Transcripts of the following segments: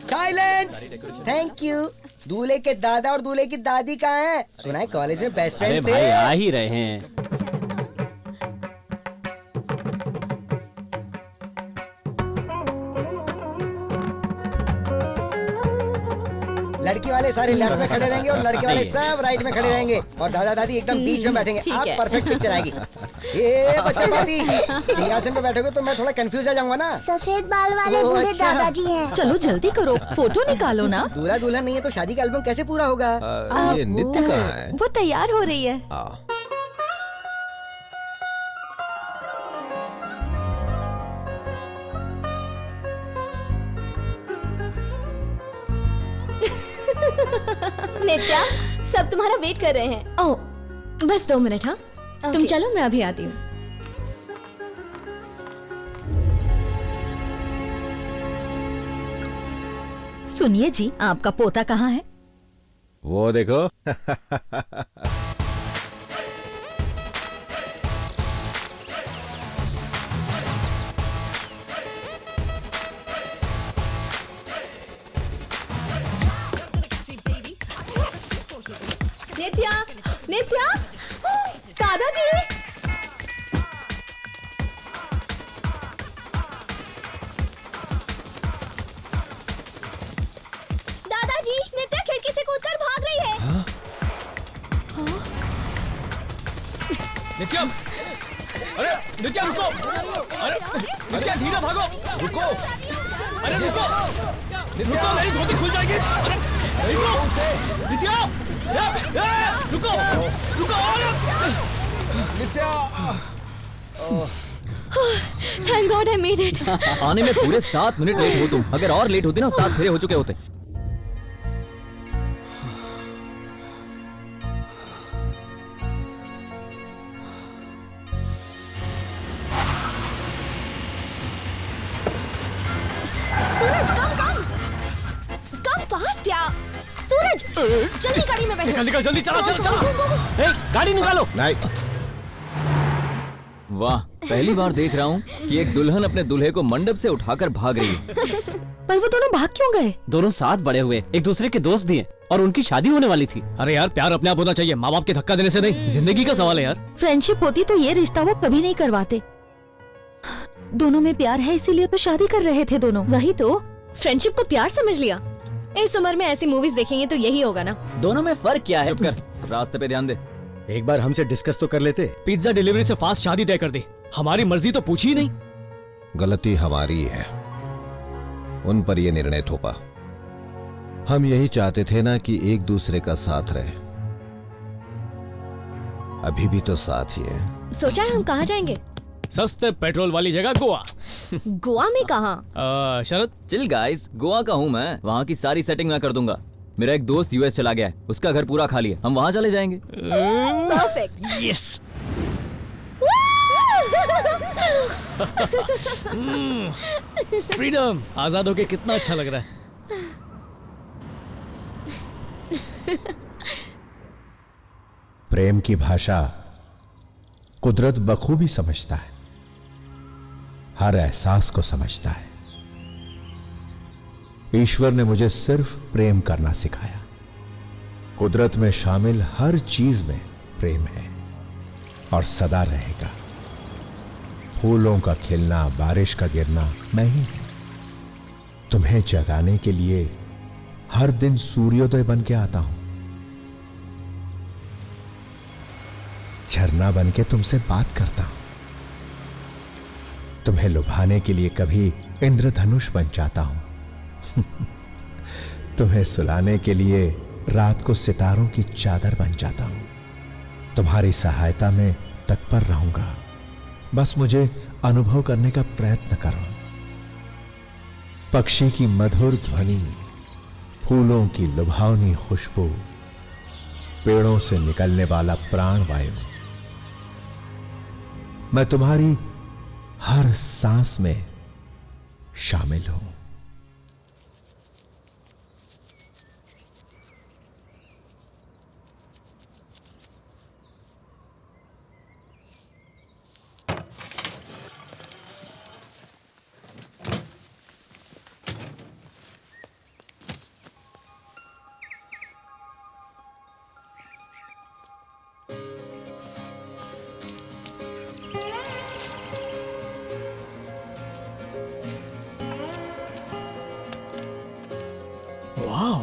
Silence. Thank you. दूल्हे के दादा और दूल्हे की दादी कहाँ हैं? सुना है कॉलेज में बेस्ट फ्रेंड्स थे। भाई आ ही रहे हैं। लड़की वाले सारे लेफ्ट में खड़े रहेंगे और लड़के वाले सब राइट में खड़े रहेंगे और दादा दादी एकदम बीच में बैठेंगे। आप परफेक्ट पिक्चर आएगी। ये बच्चा दादी सिंहासन पे बैठोगे तो मैं थोड़ा कंफ्यूज आ जाऊंगा ना। सफेद बाल वाले बूढ़े अच्छा। दादाजी हैं। चलो जल्दी करो, फोटो निकालो ना। दूल्हा दुल्हन नहीं है तो शादी का एल्बम कैसे पूरा होगा? ये नित्य कहाँ है? वो तैयार हो रही है। नित्या, सब तुम्हारा वेट कर रहे हैं। ओह, बस 2 मिनट। हाँ तुम चलो, मैं अभी आती हूँ। सुनिए जी, आपका पोता कहाँ है? वो देखो। नित्या, नित्या, दादाजी। दादाजी, नित्या खिड़की से कूदकर भाग रही है। नित्या, अरे नित्या रुको। अरे नित्या धीरे भागो। रुको, अरे रुको, रुको मेरी धोती खुल जाएगी। अरे रुको नित्या, रुको रुको। Nitya, thank God I made it. आने में पूरे 7 मिनट लेट हो तुम। अगर और लेट होती ना 7 फेरे हो चुके होते। सूरज कम फास्ट यार। सूरज जल्दी गाड़ी में बैठो। निकल जल्दी, चलो चलो चलो। गाड़ी निकालो। नहीं। वाह, पहली बार देख रहा हूँ कि एक दुल्हन अपने दूल्हे को मंडप से उठाकर भाग रही है। पर वो दोनों भाग क्यों गए? दोनों साथ बड़े हुए, एक दूसरे के दोस्त भी हैं और उनकी शादी होने वाली थी। अरे यार, प्यार अपने आप होना चाहिए, माँ बाप के धक्का देने से नहीं। जिंदगी का सवाल है यार। फ्रेंडशिप होती तो ये रिश्ता वो कभी नहीं करवाते। दोनों में प्यार है इसीलिए तो शादी कर रहे थे दोनों। वही तो, फ्रेंडशिप को प्यार समझ लिया। इस उम्र में ऐसी मूवीज देखेंगे तो यही होगा ना। दोनों में फर्क क्या है? चुप कर, रास्ते पे ध्यान दे। एक बार हमसे डिस्कस तो कर लेते। पिज्जा डिलीवरी से फास्ट शादी तय कर दी। हमारी मर्जी तो पूछी ही नहीं। गलती हमारी है, उन पर यह निर्णय थोपा। हम यही चाहते थे ना कि एक दूसरे का साथ रहे। अभी भी तो साथ ही है। सोचा है हम कहाँ जाएंगे? सस्ते पेट्रोल वाली जगह गोवा। गोवा में कहाँ? शरद चिल गाइस, गोवा का हूँ मैं। वहाँ की सारी सेटिंग मैं कर दूंगा। मेरा एक दोस्त यूएस चला गया है, उसका घर पूरा खाली है, हम वहाँ चले जाएंगे। परफेक्ट। यस। फ्रीडम, आजाद होके कितना अच्छा लग रहा है। प्रेम की भाषा कुदरत बखूबी समझता है, हर एहसास को समझता है। ईश्वर ने मुझे सिर्फ प्रेम करना सिखाया। कुदरत में शामिल हर चीज में प्रेम है और सदा रहेगा। फूलों का खिलना, बारिश का गिरना मैं ही हूं। तुम्हें जगाने के लिए हर दिन सूर्योदय बन के आता हूं। झरना बन के तुमसे बात करता हूं। तुम्हें लुभाने के लिए कभी इंद्रधनुष बन जाता हूं। तुम्हें सुलाने के लिए रात को सितारों की चादर बन जाता हूं। तुम्हारी सहायता में तत्पर रहूंगा, बस मुझे अनुभव करने का प्रयत्न करो। पक्षी की मधुर ध्वनि, फूलों की लुभावनी खुशबू, पेड़ों से निकलने वाला प्राण वायु, मैं तुम्हारी हर सांस में शामिल हूं। वाह,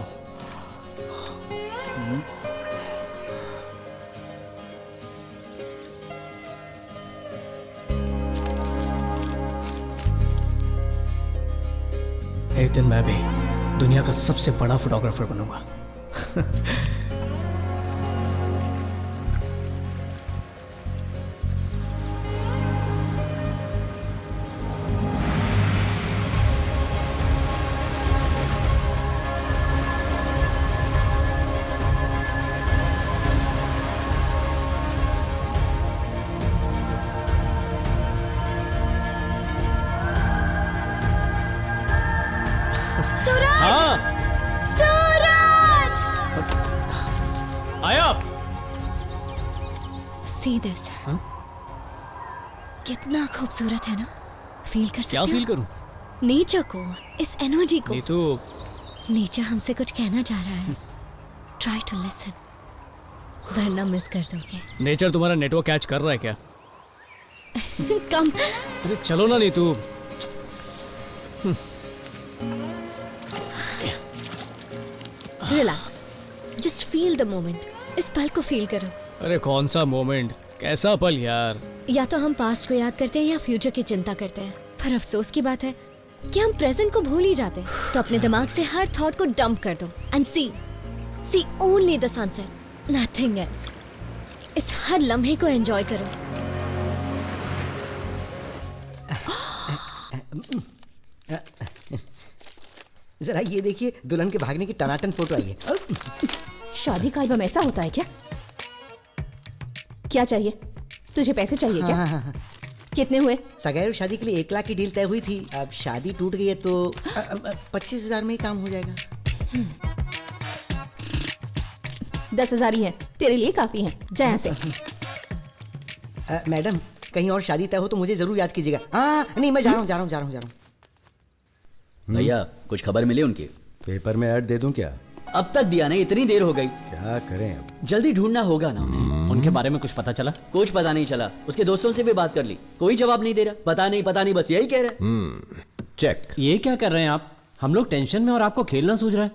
एक दिन मैं भी दुनिया का सबसे बड़ा फोटोग्राफर बनूंगा। हाँ, सूरज! आया। See this. कितना खूबसूरत है ना? फील कर सकते क्या हो? फील करूं? नेचर को, इस एनर्जी को। नीतू, नेचर हमसे कुछ कहना चाह रहा है। ट्राई टू लिसन, वरना मिस कर दोगे। नेचर तुम्हारा नेटवर्क कैच कर रहा है क्या? कम। अरे चलो ना Neetu. Relax, just feel the moment. इस पल को फील करो। अरे कौन सा मोमेंट, कैसा पल यार। या तो हम पास्ट को याद करते हैं या फ्यूचर की चिंता करते हैं, पर अफसोस की बात है कि हम प्रेजेंट को भूल ही जाते हैं। तो अपने दिमाग से हर थॉट को डंप कर दो and see only the sunset, nothing else. इस हर लम्हे को एंजॉय करो। जरा ये देखिए, दुल्हन के भागने की टनाटन फोटो आई है। शादी का एल्बम ऐसा होता है क्या? क्या चाहिए तुझे? पैसे चाहिए क्या? हाँ। कितने हुए? सगाई और शादी के लिए 1 लाख की डील तय हुई थी। अब शादी टूट गई है तो 25,000 में ही काम हो जाएगा। 10,000 ही है, तेरे लिए काफी है। जा यहाँ से। मैडम, कहीं और शादी तय हो तो मुझे जरूर याद कीजिएगा। हाँ नहीं, मैं जा रहा हूँ। भैया कुछ खबर मिली उनकी? पेपर में ऐड दे दूं क्या? अब तक दिया नहीं, इतनी देर हो गई। क्या करें अब? जल्दी ढूंढना होगा ना उन्हें। उनके बारे में कुछ पता चला? कुछ पता नहीं चला। उसके दोस्तों से भी बात कर ली, कोई जवाब नहीं दे रहा। पता नहीं बस यही कह रहे। चेक। ये क्या कर रहे हैं आप? हम लोग टेंशन में और आपको खेलना सूझ रहा है।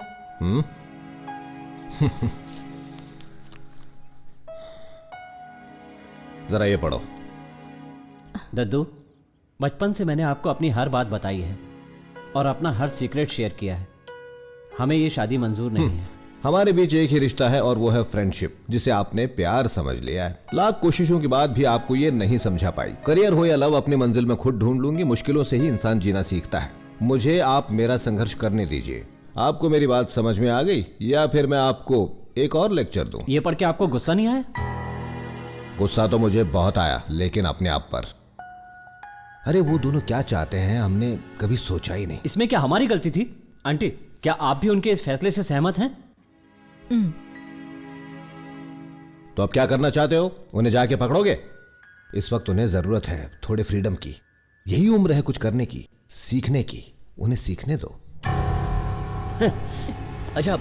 जरा ये पढ़ो। दद्दू, बचपन से मैंने आपको अपनी हर बात बताई है और अपना हर सीक्रेट शेयर किया है। हमें ये शादी मंजूर नहीं है। हमारे बीच एक ही रिश्ता है और वो है फ्रेंडशिप, जिसे आपने प्यार समझ लिया है। लाख कोशिशों के बाद भी आपको ये नहीं समझा पाई। करियर हो या लव, अपनी मंजिल में खुद ढूंढ लूंगी। मुश्किलों से ही इंसान जीना सीखता है। मुझे आप मेरा संघर्ष करने दीजिए। आपको मेरी बात समझ में आ गई या फिर मैं आपको एक और लेक्चर दूं? ये पढ़ के आपको गुस्सा नहीं आया? गुस्सा तो मुझे बहुत आया, लेकिन अपने आप पर। अरे वो दोनों क्या चाहते हैं हमने कभी सोचा ही नहीं। इसमें क्या हमारी गलती थी? आंटी, क्या आप भी उनके इस फैसले से सहमत हैं? तो अब क्या करना चाहते हो? उन्हें जाके पकड़ोगे? इस वक्त उन्हें जरूरत है थोड़े फ्रीडम की। यही उम्र है कुछ करने की, सीखने की। उन्हें सीखने दो। अच्छा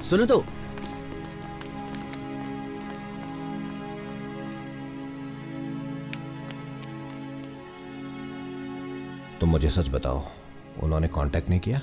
सुनो तो, तुम मुझे सच बताओ, उन्होंने कांटेक्ट नहीं किया?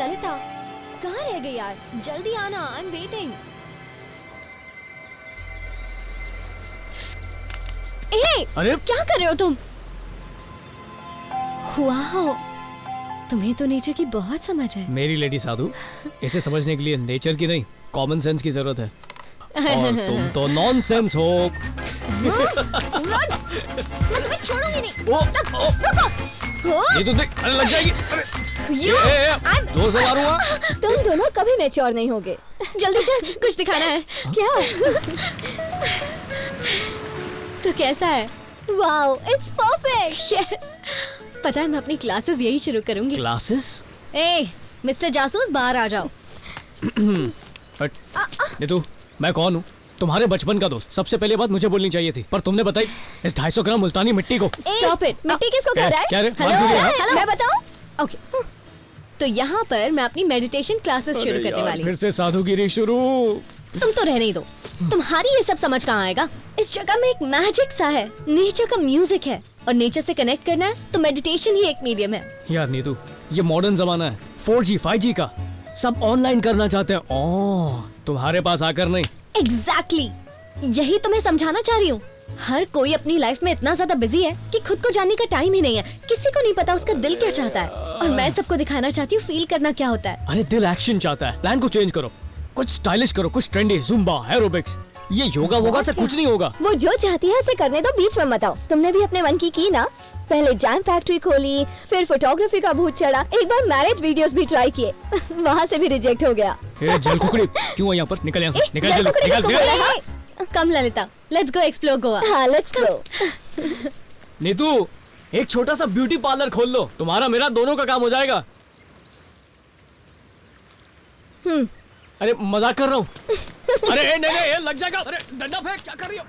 ललिता कहाँ रह गई यार? जल्दी आना, आई एम वेटिंग। अरे क्या कर रहे हो तुम? वाओ, तुम्हें तो नेचर की बहुत समझ है। मेरी लेडी साधु, इसे समझने के लिए नेचर की नहीं कॉमन सेंस की जरूरत है। और तुम तो नॉनसेंस हो। सूरज, मैं तुम्हें छोड़ूंगी नहीं। ये तो देख, अरे लग जाएगी। अरे जोर से मारूंगा। तुम दोनों कभी मैच्योर नहीं होगे। जल्दी चल, कुछ दिखाना है। क्या? तो कैसा है? Wow, it's perfect. यस। पता है मैं अपनी क्लासेस यही शुरू करूंगी। क्लासेस? ए, मिस्टर जासूस बाहर आ जाओ। नीतू, मैं कौन हूँ? तुम्हारे बचपन का दोस्त। सबसे पहले बात मुझे बोलनी चाहिए थी, पर तुमने बताई इस 250 ग्राम मुल्तानी मिट्टी को। Stop it. मिट्टी किसको कह रहा है? क्या रे? हेलो, मैं बताऊं? ओके। तो यहाँ पर मैं अपनी मेडिटेशन क्लासेस शुरू करने वाली हूँ। फिर से साधुगिरी शुरू। तुम तो रहने ही दो। तुम्हारी ये सब समझ कहाँ आएगा? इस जगह में एक मैजिक सा है, नेचर का म्यूजिक है, और नेचर से कनेक्ट करना है तो मेडिटेशन ही एक मीडियम है। यार नीतू, ये मॉडर्न जमाना है, 4G 5G का। सब ऑनलाइन करना चाहते हैं। ओह, तुम्हारे पास आकर नहीं। एग्जैक्टली, यही तो मैं समझाना चाह रही हूँ। हर कोई अपनी लाइफ में इतना ज्यादा बिजी है कि खुद को जानने का टाइम ही नहीं है। किसी को नहीं पता उसका दिल क्या चाहता है, और मैं सबको दिखाना चाहती हूँ फील करना क्या होता है। अरे दिल एक्शन चाहता है। प्लान को चेंज करो, कुछ स्टाइलिश करो, कुछ ट्रेंडी, जुम्बा, एरोबिक्स। ये योगा वोगा से कुछ नहीं होगा। वो जो चाहती है उसे करने दो, बीच में मत आओ। तुमने भी अपने मन की ना? पहले जैम फैक्ट्री खोली, फिर फोटोग्राफी का भूत चढ़ा, एक बार मैरिज वीडियोस भी ट्राई किए। वहाँ से भी रिजेक्ट हो गया। जल कुकड़ी, क्यों है यहाँ पर? निकल यहाँ से, निकल जल्दी, निकल। Come Lalita, let's go explore Goa. हाँ, लेट्स गो। नीतू, एक छोटा सा ब्यूटी पार्लर खोल लो, तुम्हारा मेरा दोनों का काम हो जाएगा। अरे मजाक कर रहा हूँ। अरे नहीं नहीं, लग जाएगा। अरे डंडा फेंक, क्या कर रही हो?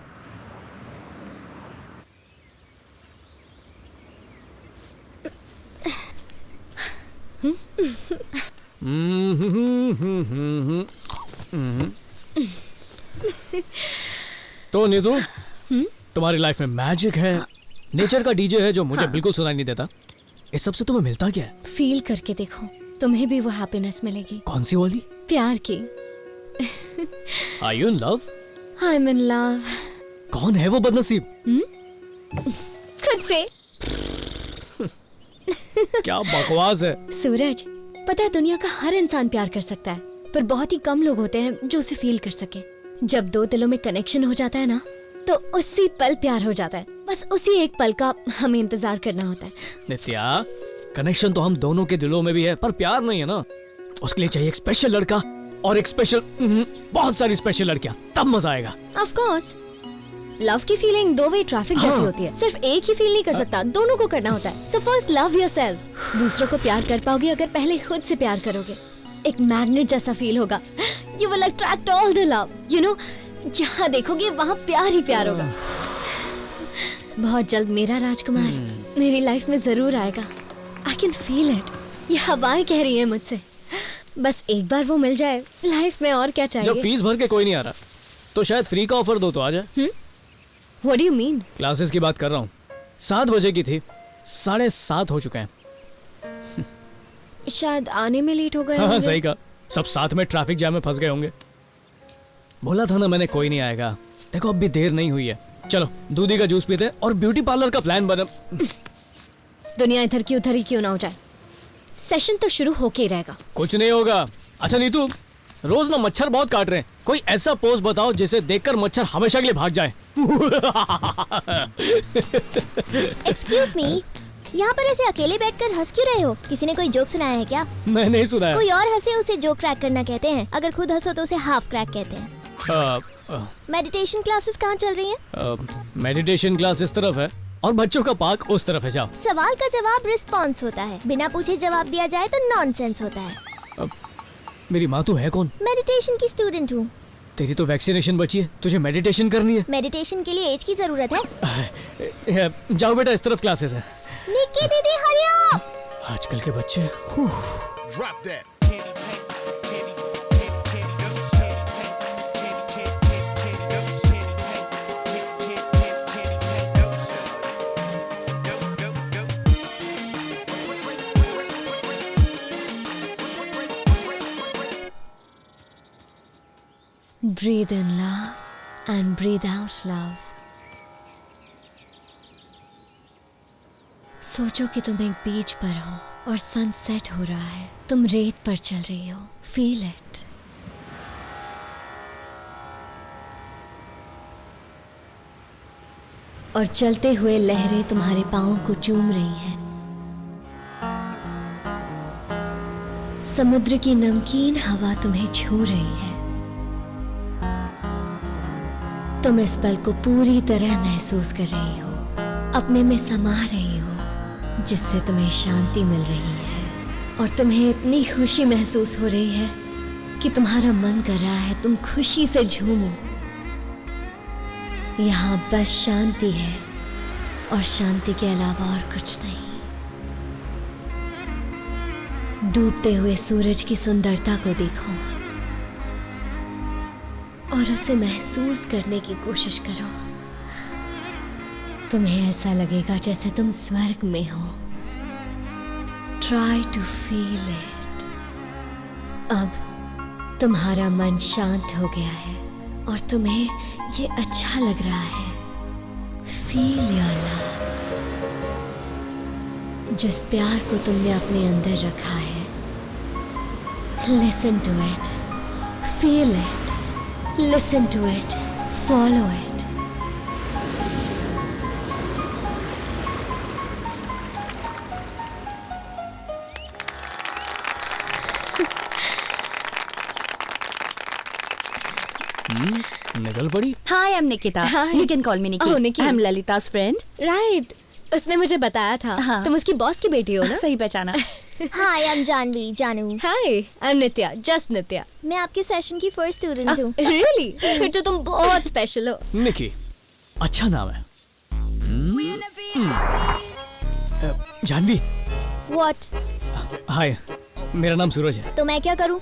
तो नीतू, तुम्हारी लाइफ में मैजिक है, नेचर का डीजे है जो मुझे बिल्कुल सुनाई नहीं देता। इस सब से तुम्हें मिलता क्या है? फील करके देखो, तुम्हें भी वो हैप्पीनेस मिलेगी। कौन सी वाली? प्यार की। Are you in love? I'm in love. कौन है वो बदनसीब? खुद से। क्या बकवास है। सूरज, पता है दुनिया का हर इंसान प्यार कर सकता है, पर बहुत ही कम लोग होते हैं जो उसे फील कर सके। जब दो दिलों में कनेक्शन हो जाता है ना, तो उसी पल प्यार हो जाता है। बस उसी एक पल का हमें इंतजार करना होता है। नित्या, कनेक्शन तो हम दोनों के दिलों में भी है, पर प्यार नहीं है ना। उसके लिए चाहिए एक स्पेशल लड़का और एक स्पेशल, बहुत सारी स्पेशल लड़कियां, तब मजा आएगा। ऑफ कोर्स, लव की फीलिंग दो वे ट्रैफिक जैसी होती है। सिर्फ एक ही फील नहीं कर सकता, दोनों को करना होता है। So first love yourself. दूसरों को प्यार कर पाओगे अगर पहले खुद से प्यार करोगे। एक मैग्नेट जैसा फील होगा। You will attract all the love. You know, जहाँ देखोगे वहाँ प्यार ही प्यार होगा। बहुत जल्द मेरा राजकुमार मेरी लाइफ में जरूर आएगा। I can feel it. ये हवाएं कह रही है मुझसे। बस एक बार वो मिल जाए, लाइफ में और क्या चाहिए। जब फीस भर के कोई नहीं आ रहा, तो शायद फ्री का ऑफर दो तो आ जाए। What do you mean? Classes की बात कर रहा हूँ। 7 बजे की थी, 7:30 हो चुके हैं। शायद आने में लेट हो गए हाँ, होंगे। सही कहा। सब साथ में ट्रैफिक जैम में फंस गए होंगे। बोला था ना मैंने, कोई नहीं आएगा। देखो अब भी देर नहीं हुई है। चलो दूधी का जूस पीते और ब्यूटी पार्लर का प्लान बना। दुनिया इधर की उधर ही क्यों ना हो जाए, सेशन तो शुरू होके ही रहेगा। कुछ नहीं होगा। अच्छा नीतू, रोज ना मच्छर बहुत काट रहे हैं, कोई ऐसा पोज बताओ जिसे देखकर मच्छर हमेशा के लिए भाग जाए। एक्सक्यूज मी, यहाँ पर ऐसे अकेले बैठकर हंस क्यों रहे हो? किसी ने कोई जोक सुनाया है क्या? मैं नहीं सुनाया। कोई और हंसे उसे जोक क्रैक करना कहते हैं। अगर खुद हंसो तो उसे हाफ क्रैक कहते हैं। मेडिटेशन क्लासेस कहाँ चल रही हैं? मेडिटेशन क्लास इस तरफ है और बच्चों का पार्क उस तरफ है। जाओ। सवाल का जवाब रिस्पॉन्स होता है, बिना पूछे जवाब दिया जाए तो नॉनसेंस होता है। मेरी माँ तो है कौन? मेडिटेशन की स्टूडेंट हूँ। तेरी तो वैक्सीनेशन बची है, तुझे मेडिटेशन करनी है। मेडिटेशन के लिए एज की जरूरत है। जाओ बेटा, इस तरफ क्लासेस है। निक्की दीदी हरी अप। आजकल के बच्चे। Drop that. Breathe in love and breathe out love. सोचो कि तुम एक बीच पर हो और सनसेट हो रहा है, तुम रेत पर चल रही हो. Feel it. और चलते हुए लहरें तुम्हारे पाँव को चूम रही हैं. समुद्र की नमकीन हवा तुम्हें छू रही है. तुम इस पल को पूरी तरह महसूस कर रही हो, अपने में समा रही हो, जिससे तुम्हें शांति मिल रही है. और तुम्हें इतनी खुशी महसूस हो रही है कि तुम्हारा मन कर रहा है तुम खुशी से झूमो. यहाँ बस शांति है और शांति के अलावा और कुछ नहीं. डूबते हुए सूरज की सुंदरता को देखो और उसे महसूस करने की कोशिश करो. तुम्हें ऐसा लगेगा जैसे तुम स्वर्ग में हो. Try to feel it. अब तुम्हारा मन शांत हो गया है और तुम्हें ये अच्छा लग रहा है. Feel your love. जिस प्यार को तुमने अपने अंदर रखा है. Listen to it. Feel it. Listen to it. Follow it. निकल पड़ी. Hi, I'm Nikita. Hi. You can call me Nikki. Oh, Nikki. I'm Lalita's friend. Right. उसने मुझे बताया था. हाँ. तुम उसकी बॉस की बेटी हो ना? सही पहचाना. Hi, I'm जानवी, जानू. Hi, I'm Nitya. Just Nitya. मैं आपके सेशन की फर्स्ट स्टूडेंट हूँ. Really? फिर तो तुम बहुत स्पेशल हो. निकी, अच्छा नाम है. जानवी. What? हाय, मेरा नाम सूरज है. तो मैं क्या करूँ?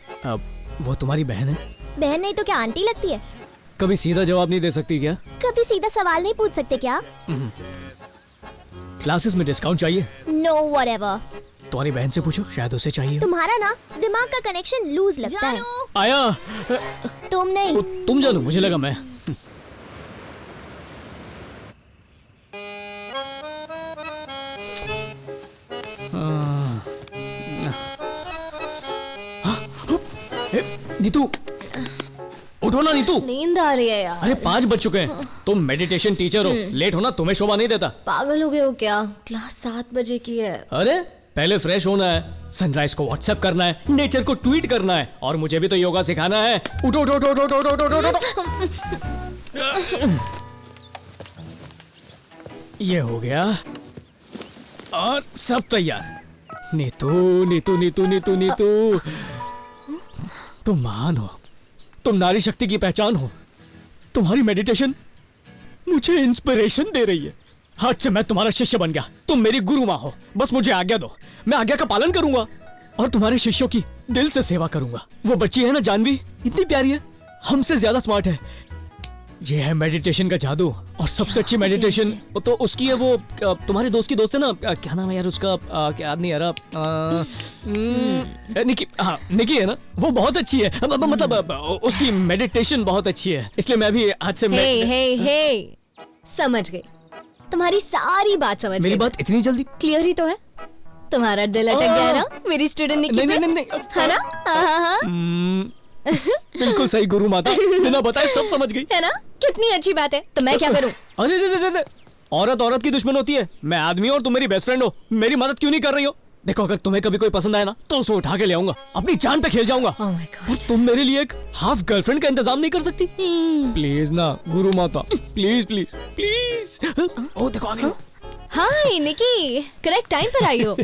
वो तुम्हारी बहन है. बहन नहीं तो क्या आंटी लगती है? कभी सीधा जवाब नहीं दे सकती क्या? कभी सीधा सवाल नहीं पूछ सकते क्या? क्लासेस में डिस्काउंट चाहिए? No, whatever. तुम्हारी बहन से पूछो, शायद उसे चाहिए. तुम्हारा ना दिमाग का कनेक्शन लूज लगता है. आया. तुम नहीं. तुम जानू, मुझे लगा मैं. नीतू, उठो ना नीतू. नींद आ रही है यार. अरे 5 बज चुके हैं. तुम मेडिटेशन टीचर हो, लेट होना तुम्हें शोभा नहीं देता. पागल हो गए हो क्या? क्लास 7 बजे की है. अरे पहले फ्रेश होना है, सनराइज को व्हाट्सएप करना है, नेचर को ट्वीट करना है, और मुझे भी तो योगा सिखाना है. उठो उठो उठो उठो उठो उठो उठो. ये हो गया और सब तैयार. नीतू नीतू नीतू नीतू नीतू, तुम महान हो, तुम नारी शक्ति की पहचान हो. तुम्हारी मेडिटेशन मुझे इंस्पिरेशन दे रही है. आज से मैं तुम्हारा शिष्य बन गया. तुम मेरी गुरु माँ हो. बस मुझे आज्ञा दो, मैं आज्ञा का पालन करूंगा और तुम्हारे शिष्यों की दिल से सेवा करूंगा. वो बच्ची है ना जानवी, इतनी प्यारी है, हमसे ज्यादा स्मार्ट है. ये है मेडिटेशन का जादू. और सबसे अच्छी मेडिटेशन तो उसकी है. वो तुम्हारे दोस्त की दोस्त है ना, क्या नाम है यार उसका, क्या याद नहीं आ रहा. निकी. हाँ, निकी है ना, वो बहुत अच्छी है. मतलब उसकी मेडिटेशन बहुत अच्छी है, इसलिए मैं भी आज से हे समझ गई. तुम्हारी सारी बात समझ गई. मेरी बात इतनी जल्दी क्लियर ही तो है. तुम्हारा दिल अटक गया है ना मेरी स्टूडेंट निकी पे? नहीं है ना? हाँ. बिल्कुल सही गुरु माता, बिना बताए सब समझ गई. है ना? कितनी अच्छी बात है. तो मैं क्या करूं? अरे औरत औरत की दुश्मन होती है. मैं आदमी हूं और तुम मेरी बेस्ट फ्रेंड हो. मेरी मदद क्यों नहीं कर रही हो? देखो, अगर तुम्हें कभी कोई पसंद आया ना तो उसे उठा के ले आऊंगा, अपनी जान पे खेल जाऊंगा. Oh my God. और तुम मेरे लिए एक हाफ गर्लफ्रेंड का इंतजाम नहीं कर सकती? प्लीज ना गुरु माता, प्लीज प्लीज प्लीज. ओ देखो आ गई. हाय निकी, करेक्ट टाइम पर आई हो.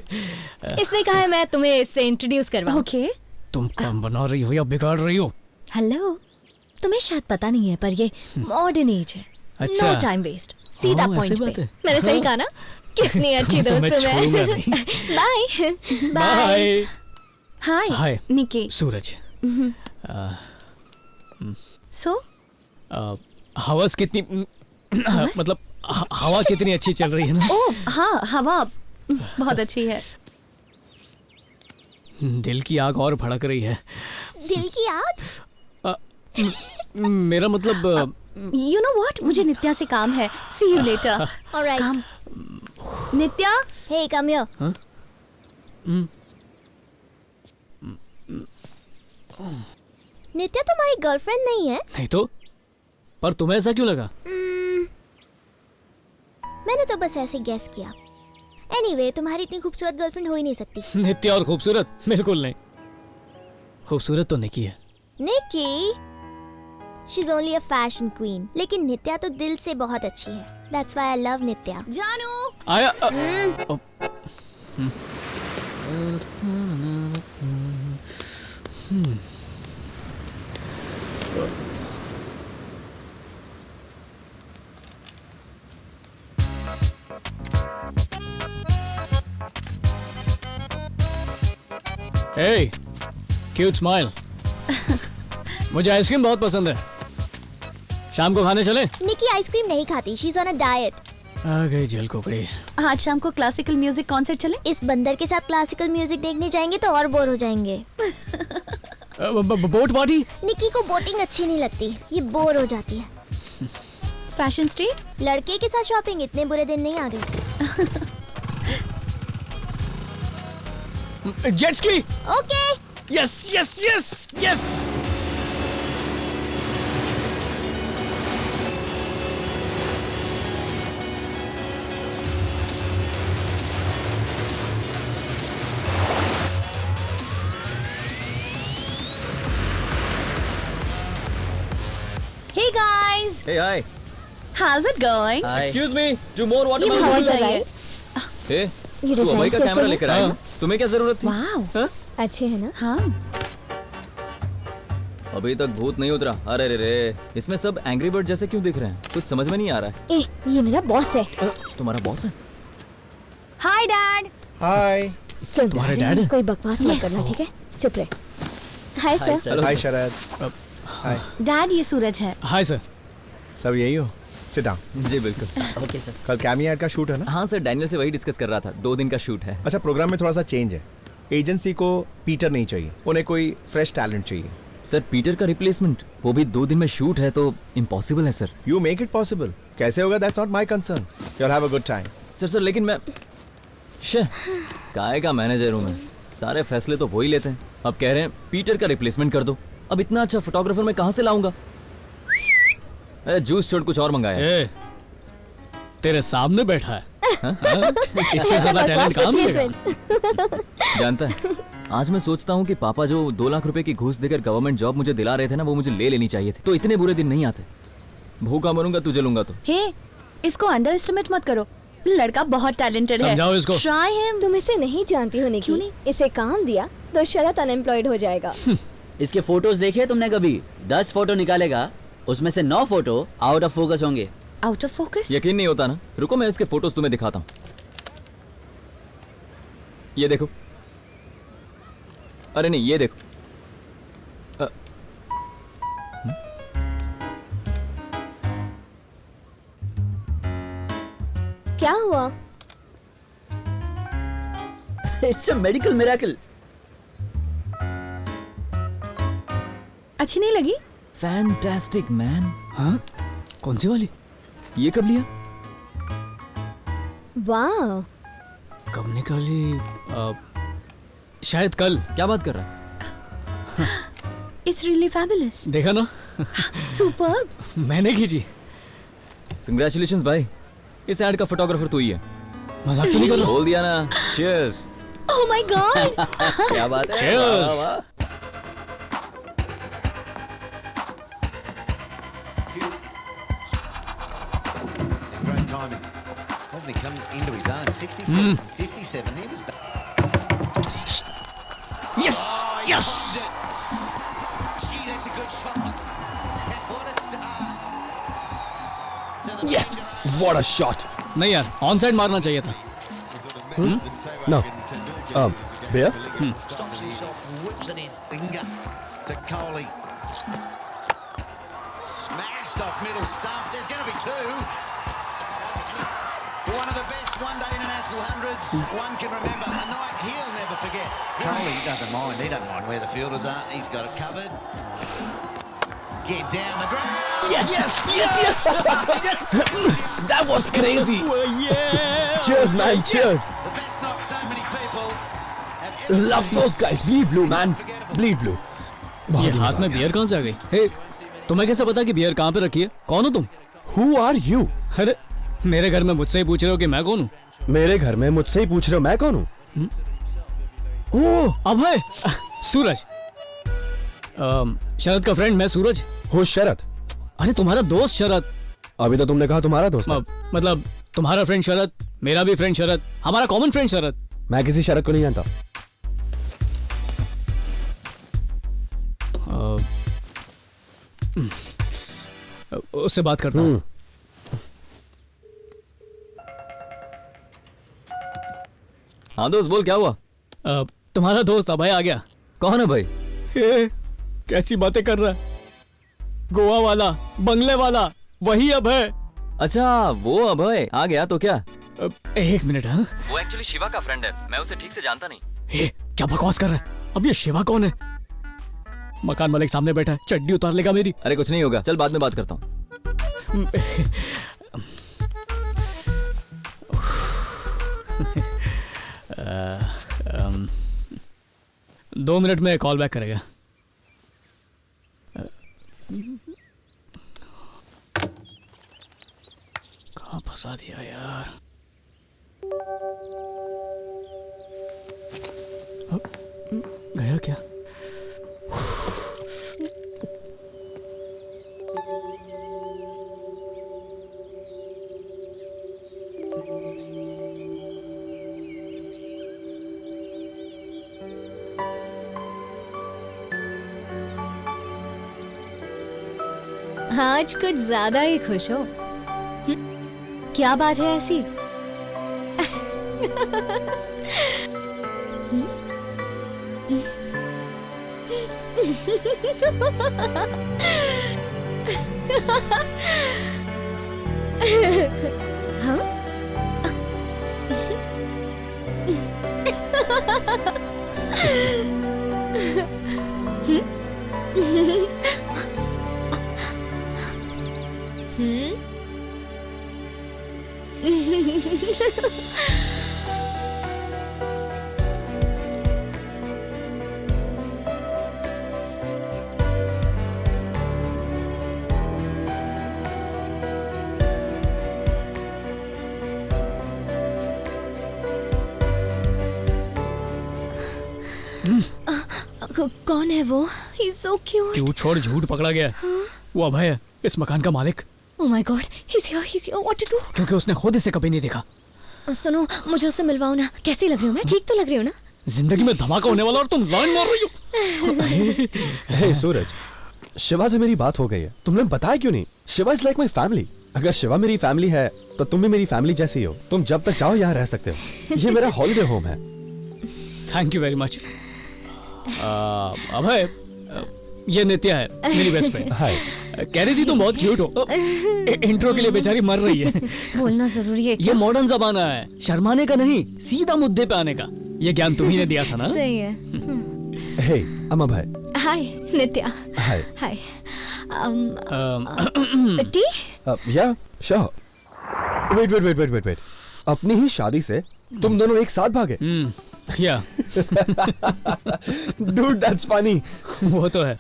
इसने कहा है मैं तुम्हें इससे इंट्रोड्यूस करवाऊं. ओके. तुम काम बना रही हो या बिगाड़ रही हो? हेलो, तुम्हें शायद पता नहीं है पर ये मॉडर्न एज है. अच्छा. नो टाइम वेस्ट, सीधा पॉइंट पे. है. मैंने सही कहा ना? कितनी अच्छी दोस्त हूँ मैं. Bye bye. हाय हाय निकी. सूरज. सो हवस कितनी, मतलब हवा कितनी अच्छी चल रही है ना? ओह हाँ, हवा बहुत अच्छी है. दिल की आग और भड़क रही है. दिल की आग? मेरा मतलब यू नो व्हाट, मुझे नित्या से काम है. सी यू लेटर. ऑलराइट. काम. नित्या, हे कम हियर. नित्या तुम्हारी गर्लफ्रेंड नहीं है? नहीं तो, पर तुम्हें ऐसा क्यों लगा? मैंने तो बस ऐसे गेस किया. एनीवे, तुम्हारी इतनी खूबसूरत गर्लफ्रेंड हो ही नहीं सकती. नित्या और खूबसूरत? बिल्कुल नहीं. खूबसूरत तो निकी है. Nikki? She is only a fashion queen. लेकिन नित्या तो दिल से बहुत अच्छी है. That's why I love Nitya. जानू. आया. Hey, cute smile. मुझे आइसक्रीम बहुत पसंद है. शाम को खाने चले? निकी आइसक्रीम नहीं खाती. She is on a diet. आ गई जेल कोकड़ी. आज शाम को क्लासिकल म्यूजिक कॉन्सर्ट चले? इस बंदर के साथ क्लासिकल म्यूजिक देखने जाएंगे तो और बोर हो जाएंगे. Boat party? निकी को बोटिंग अच्छी नहीं लगती. ये बोर हो जाती है. Fashion street? लड़के के साथ शॉपिंग. इतने बुरे दिन नहीं आ गए. Jet ski? Okay. Yes yes yes yes. Hey guys, Hey, hi. how's it going? Excuse me. Do more water. ये बहुत चाहिए. Hey, ये तू अभय का डिजाइन कैमरा लेकर आया ना? तुम्हें क्या जरूरत थी? वाओ, हाँ? अच्छे है ना? हाँ. अभी तक भूत नहीं उतरा. अरे रे रे, इसमें सब एंग्री बर्ड जैसे क्यों दिख रहे हैं? कुछ समझ में नहीं आ रहा है. ये मेरा बॉस है. तुम्हारा बॉस है? Hi Dad. हाय. सुन, तुम्हारे डैड है? कोई बकवास मत करना, ठीक है? चुप रहे. Hi sir. हाय शरद. हाय. Dad, ये सूरज है. Hi sir. सब यही हो? Sit down. जी बिल्कुल. Okay sir. कल कैमी एड का शूट है ना? हाँ सर, डैनियल से वही डिस्कस कर रहा था. 2 दिन का शूट है. अच्छा, प्रोग्राम में थोड़ा सा चेंज है. एजेंसी को पीटर नहीं चाहिए, उन्हें कोई फ्रेश टैलेंट चाहिए. सर, पीटर का रिप्लेसमेंट, वो भी 2 दिन में शूट है तो इम्पॉसिबल है sir. You make it possible. कैसे होगा? That's not my concern. You'll have a good time. Sir लेकिन मैं काय का मैनेजर हूँ मैं. सारे फैसले तो वो ही लेते हैं. अब कह रहे हैं पीटर का रिप्लेसमेंट कर दो. अब इतना अच्छा फोटोग्राफर मैं कहाँ से लाऊंगा? जूस छोड़ कुछ और मंगाया. ए, तेरे सामने बैठा है. इससे ज्यादा टैलेंट काम देगा. जानता है, आज मैं सोचता हूँ कि पापा जो 2 लाख रुपए की घूस देकर गवर्नमेंट जॉब मुझे दिला रहे थे ना, वो मुझे ले लेनी चाहिए थी. तो इतने बुरे दिन नहीं आते. भूखा मरूंगा तुझे लूंगा तो. हे, इसको अंडर एस्टिमेट मत करो. लड़का बहुत टैलेंटेड है. समझाओ इसको. Try him. तुम इसे नहीं जानती हो निकी. इसे काम दिया तो शरद अनएम्प्लॉयड हो जाएगा. इसके फोटोज देखे तुमने कभी? 10 फोटो निकालेगा, उसमें से 9 फोटो आउट ऑफ फोकस होंगे. Out of focus? यकीन नहीं होता ना? रुको मैं इसके फोटोज तुम्हें दिखाता हूँ. ये देखो. अरे नहीं, ये देखो. क्या हुआ? It's a medical miracle. अच्छी नहीं लगी? Fantastic man. हाँ? कौन सी वाली? ये कब लिया? वाह. कब निकाली? शायद कल. क्या बात कर रहा है? It's really fabulous. देखा ना? Superb. मैंने खींची. कंग्रेचुलेशंस भाई. इस एड का फोटोग्राफर तू ही है. मजाक तो नहीं कर रहा? बोल दिया ना. चीयर्स. Oh my God. क्या बात है? Cheers. वाह, वाह. Great timing. Hasn't he come into his own? 67, 57. He was back. Yes. Yes. Gee, that's a good shot. What a start. To the Yes. What a shot. नहीं यार, on side मारना चाहिए था. No. Beer? stops himself, whips it in. Finger to Coley. Smashed off middle stump. There's going to be 2. One of the best one-day international hundreds one can remember. A night he'll never forget. Coley doesn't mind. He doesn't mind where the fielders are. He's got it covered. Get down the ground. Yes. That was crazy. Yeah. Cheers, man. Cheers. The best knock so many people have ever Love those guys. Bleed blue, man. Bleed blue. ये हाथ में beer कहाँ से आ गई? Hey, तुम्हें कैसे पता कि बियर कहाँ पे रखी है? कौन हो तुम? who are you? अरे मेरे घर में मुझसे ही पूछ रहे हो कि मैं कौन हूँ? मेरे घर में मुझसे ही पूछ रहे हो मैं कौन हूँ? ओह अभय, सूरज। शरद का फ्रेंड मैं सूरज। हो शरद? अरे तुम्हारा दोस्त शरद। अभी तो तुमने कहा तुम्हारा दोस्त है। मतलब तुम्हारा फ्रेंड शरद, मेरा भी फ्रेंड शरद, हमारा कॉमन फ्रेंड शरद। मैं किसी शरद को नहीं जानता। उससे बात करता हूँ। हाँ दोस्त बोल, क्या हुआ? तुम्हारा दोस्त अभय आ गया। कौन है भाई? कैसी बातें कर रहा है? गोवा वाला, बंगले वाला, वही अभय। अच्छा वो अभय आ गया तो क्या? एक मिनट। हाँ वो एक्चुअली शिवा का फ्रेंड है, मैं उसे ठीक से जानता नहीं। क्या बकवास कर रहा है? अब ये शिवा कौन है? मकान मालिक सामने बैठा है, चड्डी उतार लेगा मेरी। अरे कुछ नहीं होगा, चल बाद में बात करता हूँ। 2 मिनट में कॉल बैक करेगा। कहाँ फंसा दिया यार? गया क्या? आज कुछ ज्यादा ही खुश हो। क्या बात है ऐसी? हाँ? कौन है वो? He's so cute. क्यों छोड़, झूठ पकड़ा गया। वो अभय है, इस मकान का मालिक। Oh my God, he's here. What to do? क्योंकि उसने खुद इसे कभी नहीं देखा। सुनो, मुझे उससे मिलवाओ ना। कैसी लग रही हूँ मैं? ठीक तो लग रही हूँ ना? जिंदगी में धमाका होने वाला और तुम लाइन मार रही हो। हे सूरज, शिवा से मेरी बात हो गई है, तुमने बताया क्यों नहीं? Shiva is like my family. अगर शिवा मेरी फैमिली है तो तुम भी मेरी फैमिली जैसी हो। तुम जब तक चाहो यहाँ रह सकते हो। ये मेरा हॉलिडे होम है। Thank you very much. Abhay, ये नित्या है, मेरी बेस्ट फ्रेंड। हाय। कह रही थी तुम बहुत क्यूट हो। इंट्रो के लिए बेचारी मर रही है। बोलना जरूरी है क्या? ये मॉडर्न जमाना है, शर्माने का नहीं, सीधा मुद्दे पे आने का। ये ज्ञान तुम ही ने दिया था ना? सही है। हे, I'm Abhay. Hi Nitya. Hi. Hi. T? या, श्योर। वेट। अपनी ही शादी से तुम दोनों एक साथ भागे? या। Dude, that's funny. वो तो है।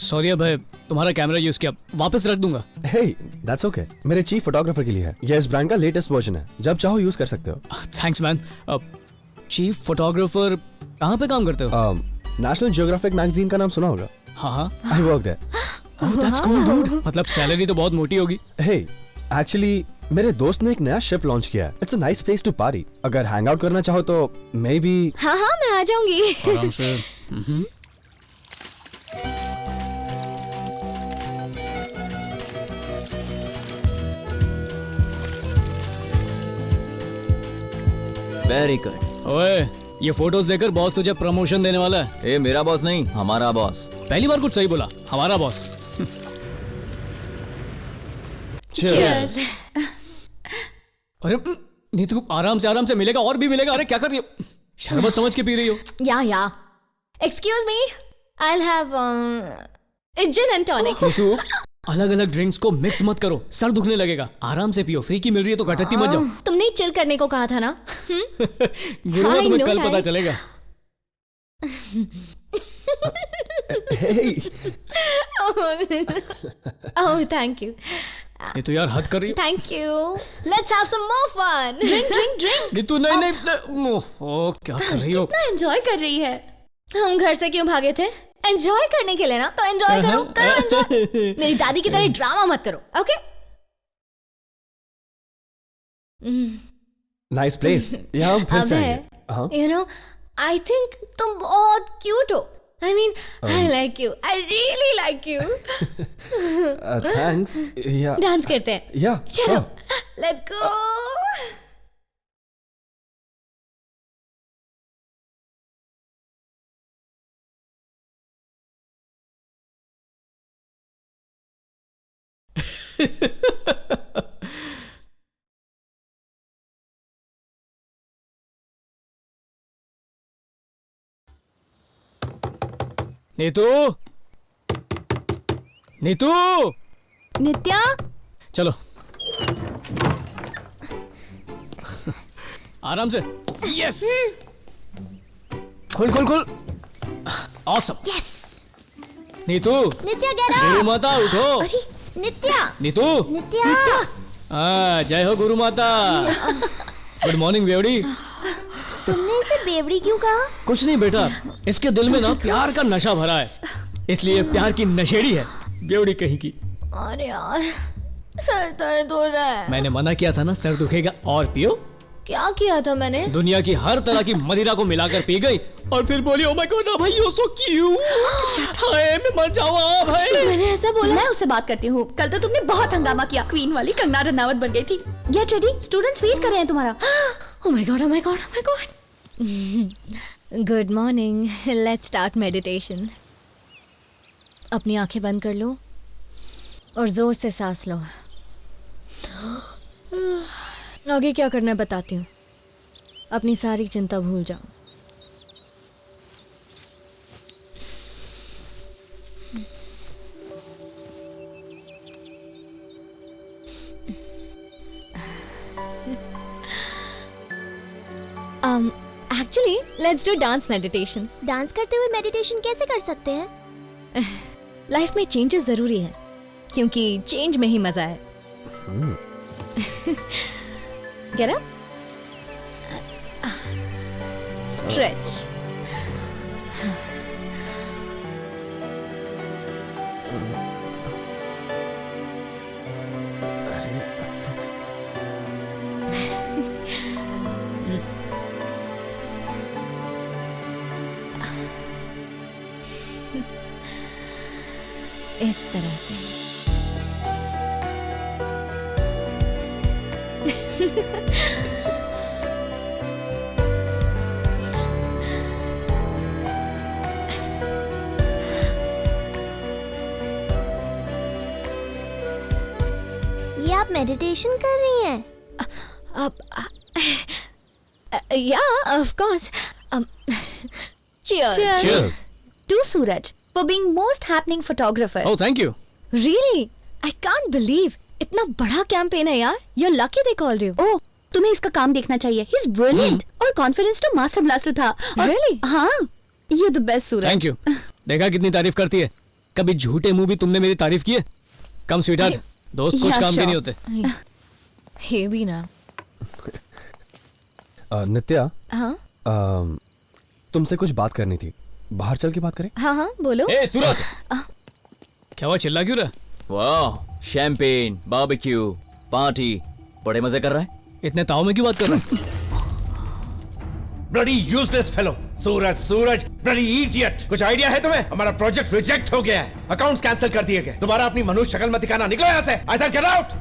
सॉरी अभय, तुम्हारा कैमरा यूज किया, वापस रख दूंगा। Hey, that's okay. मेरे चीफ फोटोग्राफर के लिए है। ये इस ब्रांड का लेटेस्ट वर्जन है, जब चाहो यूज कर सकते हो। Thanks man. चीफ फोटोग्राफर कहाँ पे काम करते हो? नेशनल जियोग्राफिक मैगजीन का नाम सुना होगा? हाँ। I work there. Oh, that's cool, dude. मतलब सैलरी तो बहुत मोटी होगी। Hey, actually मेरे दोस्त ने एक नया शिप लॉन्च किया है। It's a nice place to party. अगर हैंग आउट करना चाहो तो मे बी। हाँ, मैं आ जाऊंगी। आराम से। Very good. ओए, ये फोटोज देखकर बॉस तुझे प्रमोशन देने वाला है। ए मेरा बॉस नहीं, हमारा बॉस। पहली बार कुछ सही बोला, हमारा बॉस। Cheers. अरे नीतू, आराम से मिलेगा, और भी मिलेगा। अरे क्या कर रही हो? शरबत समझ के पी रही हो? या। Excuse me. I'll have gin and tonic. Neetu अलग अलग ड्रिंक्स को मिक्स मत करो, सर दुखने लगेगा। आराम से पियो, फ्री की मिल रही है तो घटती मत जाओ। तुमने चिल करने को कहा था ना। गुरुआ तुम्हें कल पता चलेगा। Oh thank you. ये तो यार हद कर रही है। Thank you. Let's have some more fun. Drink drink drink. Neetu नहीं नहीं, ओह क्या कर रही हो? कितना एंजॉय कर रही है। हम घर से क्यों भागे थे? एंजॉय करने के लिए ना, तो एंजॉय करो करो एंजॉय। मेरी दादी की तरह ड्रामा मत करो, ओके? Nice place. यहाँ हम फिर से आएंगे। यू नो आई थिंक तुम बहुत क्यूट हो। I mean, I like you. I really like you. Thanks. या डांस करते हैं। या चलो, let's go. नीतू नीतू नित्या चलो आराम से। यस खोल खोल खोल। ऑसम। यस। नीतू नित्या गेट अप। गुरु माता उठो। अरे नित्या। नीतू नित्या। जय हो गुरु माता। गुड मॉर्निंग बेवड़ी। तुमने इसे बेवड़ी क्यों कहा? कुछ नहीं बेटा, इसके दिल में ना प्यार का नशा भरा है, इसलिए प्यार की नशेड़ी है बेवड़ी कहीं की। अरे यार सर दर्द हो रहा है। मैंने मना किया था ना, सर दुखेगा और पियो। क्या किया था मैंने? दुनिया की हर तरह की मदिरा को मिलाकर पी गई और फिर बोली ओह माय गॉड भाई यू सो क्यूट। हाय मैं मर जाऊंगा भाई। मैंने ऐसा बोला? मैं उससे बात करती हूँ। कल तो तुमने बहुत हंगामा किया, क्वीन वाली कंगना रनावत बन गई थी। गेट रेडी, स्टूडेंट्स वेट कर रहे हैं तुम्हारा। Oh my god, oh my god, oh my god. Good morning. Let's start meditation. अपनी आंखें बंद कर लो और जोर से सांस लो। आगे क्या करना है बताती हूँ। अपनी सारी चिंता भूल जाओ। Actually, let's do dance meditation. Dance करते हुए मेडिटेशन कैसे कर सकते हैं? लाइफ में चेंजेस जरूरी है, क्योंकि चेंज में ही मजा है। Get up. Stretch. इस तरह से। ये आप मेडिटेशन कर रही हैं? Yeah, of course. Cheers. Cheers. To Suraj for being most happening photographer. Oh, thank you. Really? I can't believe. इतना बड़ा कैंपेन है यार। You're lucky they called you. Oh, तुम्हें इसका काम देखना चाहिए। He's brilliant और कॉन्फिडेंस तो मास्टर ब्लास्टर था। Really? हाँ, you're the best Suraj. Thank you. देखा कितनी तारीफ करती है। कभी झूठे मुंह भी तुमने मेरी तारीफ की है? कम स्वीटहार्ट, दोस्त कुछ काम के नहीं होते। ये भी ना। नित्या, हाँ तुमसे कुछ बात करनी थी, बाहर चल के बात करें? हाँ हाँ बोलो। ए सूरज, क्या हुआ, चिल्ला क्यों रहा? वाह, शैंपेन, बारबेक्यू, पार्टी, बड़े मजे कर रहा है। इतने ताव में क्यों बात कर रहा है? Bloody useless fellow. Suraj Suraj bloody idiot. कुछ आइडिया है तुम्हें? हमारा प्रोजेक्ट रिजेक्ट हो गया है, अकाउंट्स कैंसिल कर दिए गए। तुम्हारा अपनी मनुष्य शक्ल मत दिखाना, निकलो यहाँ से। I said get out.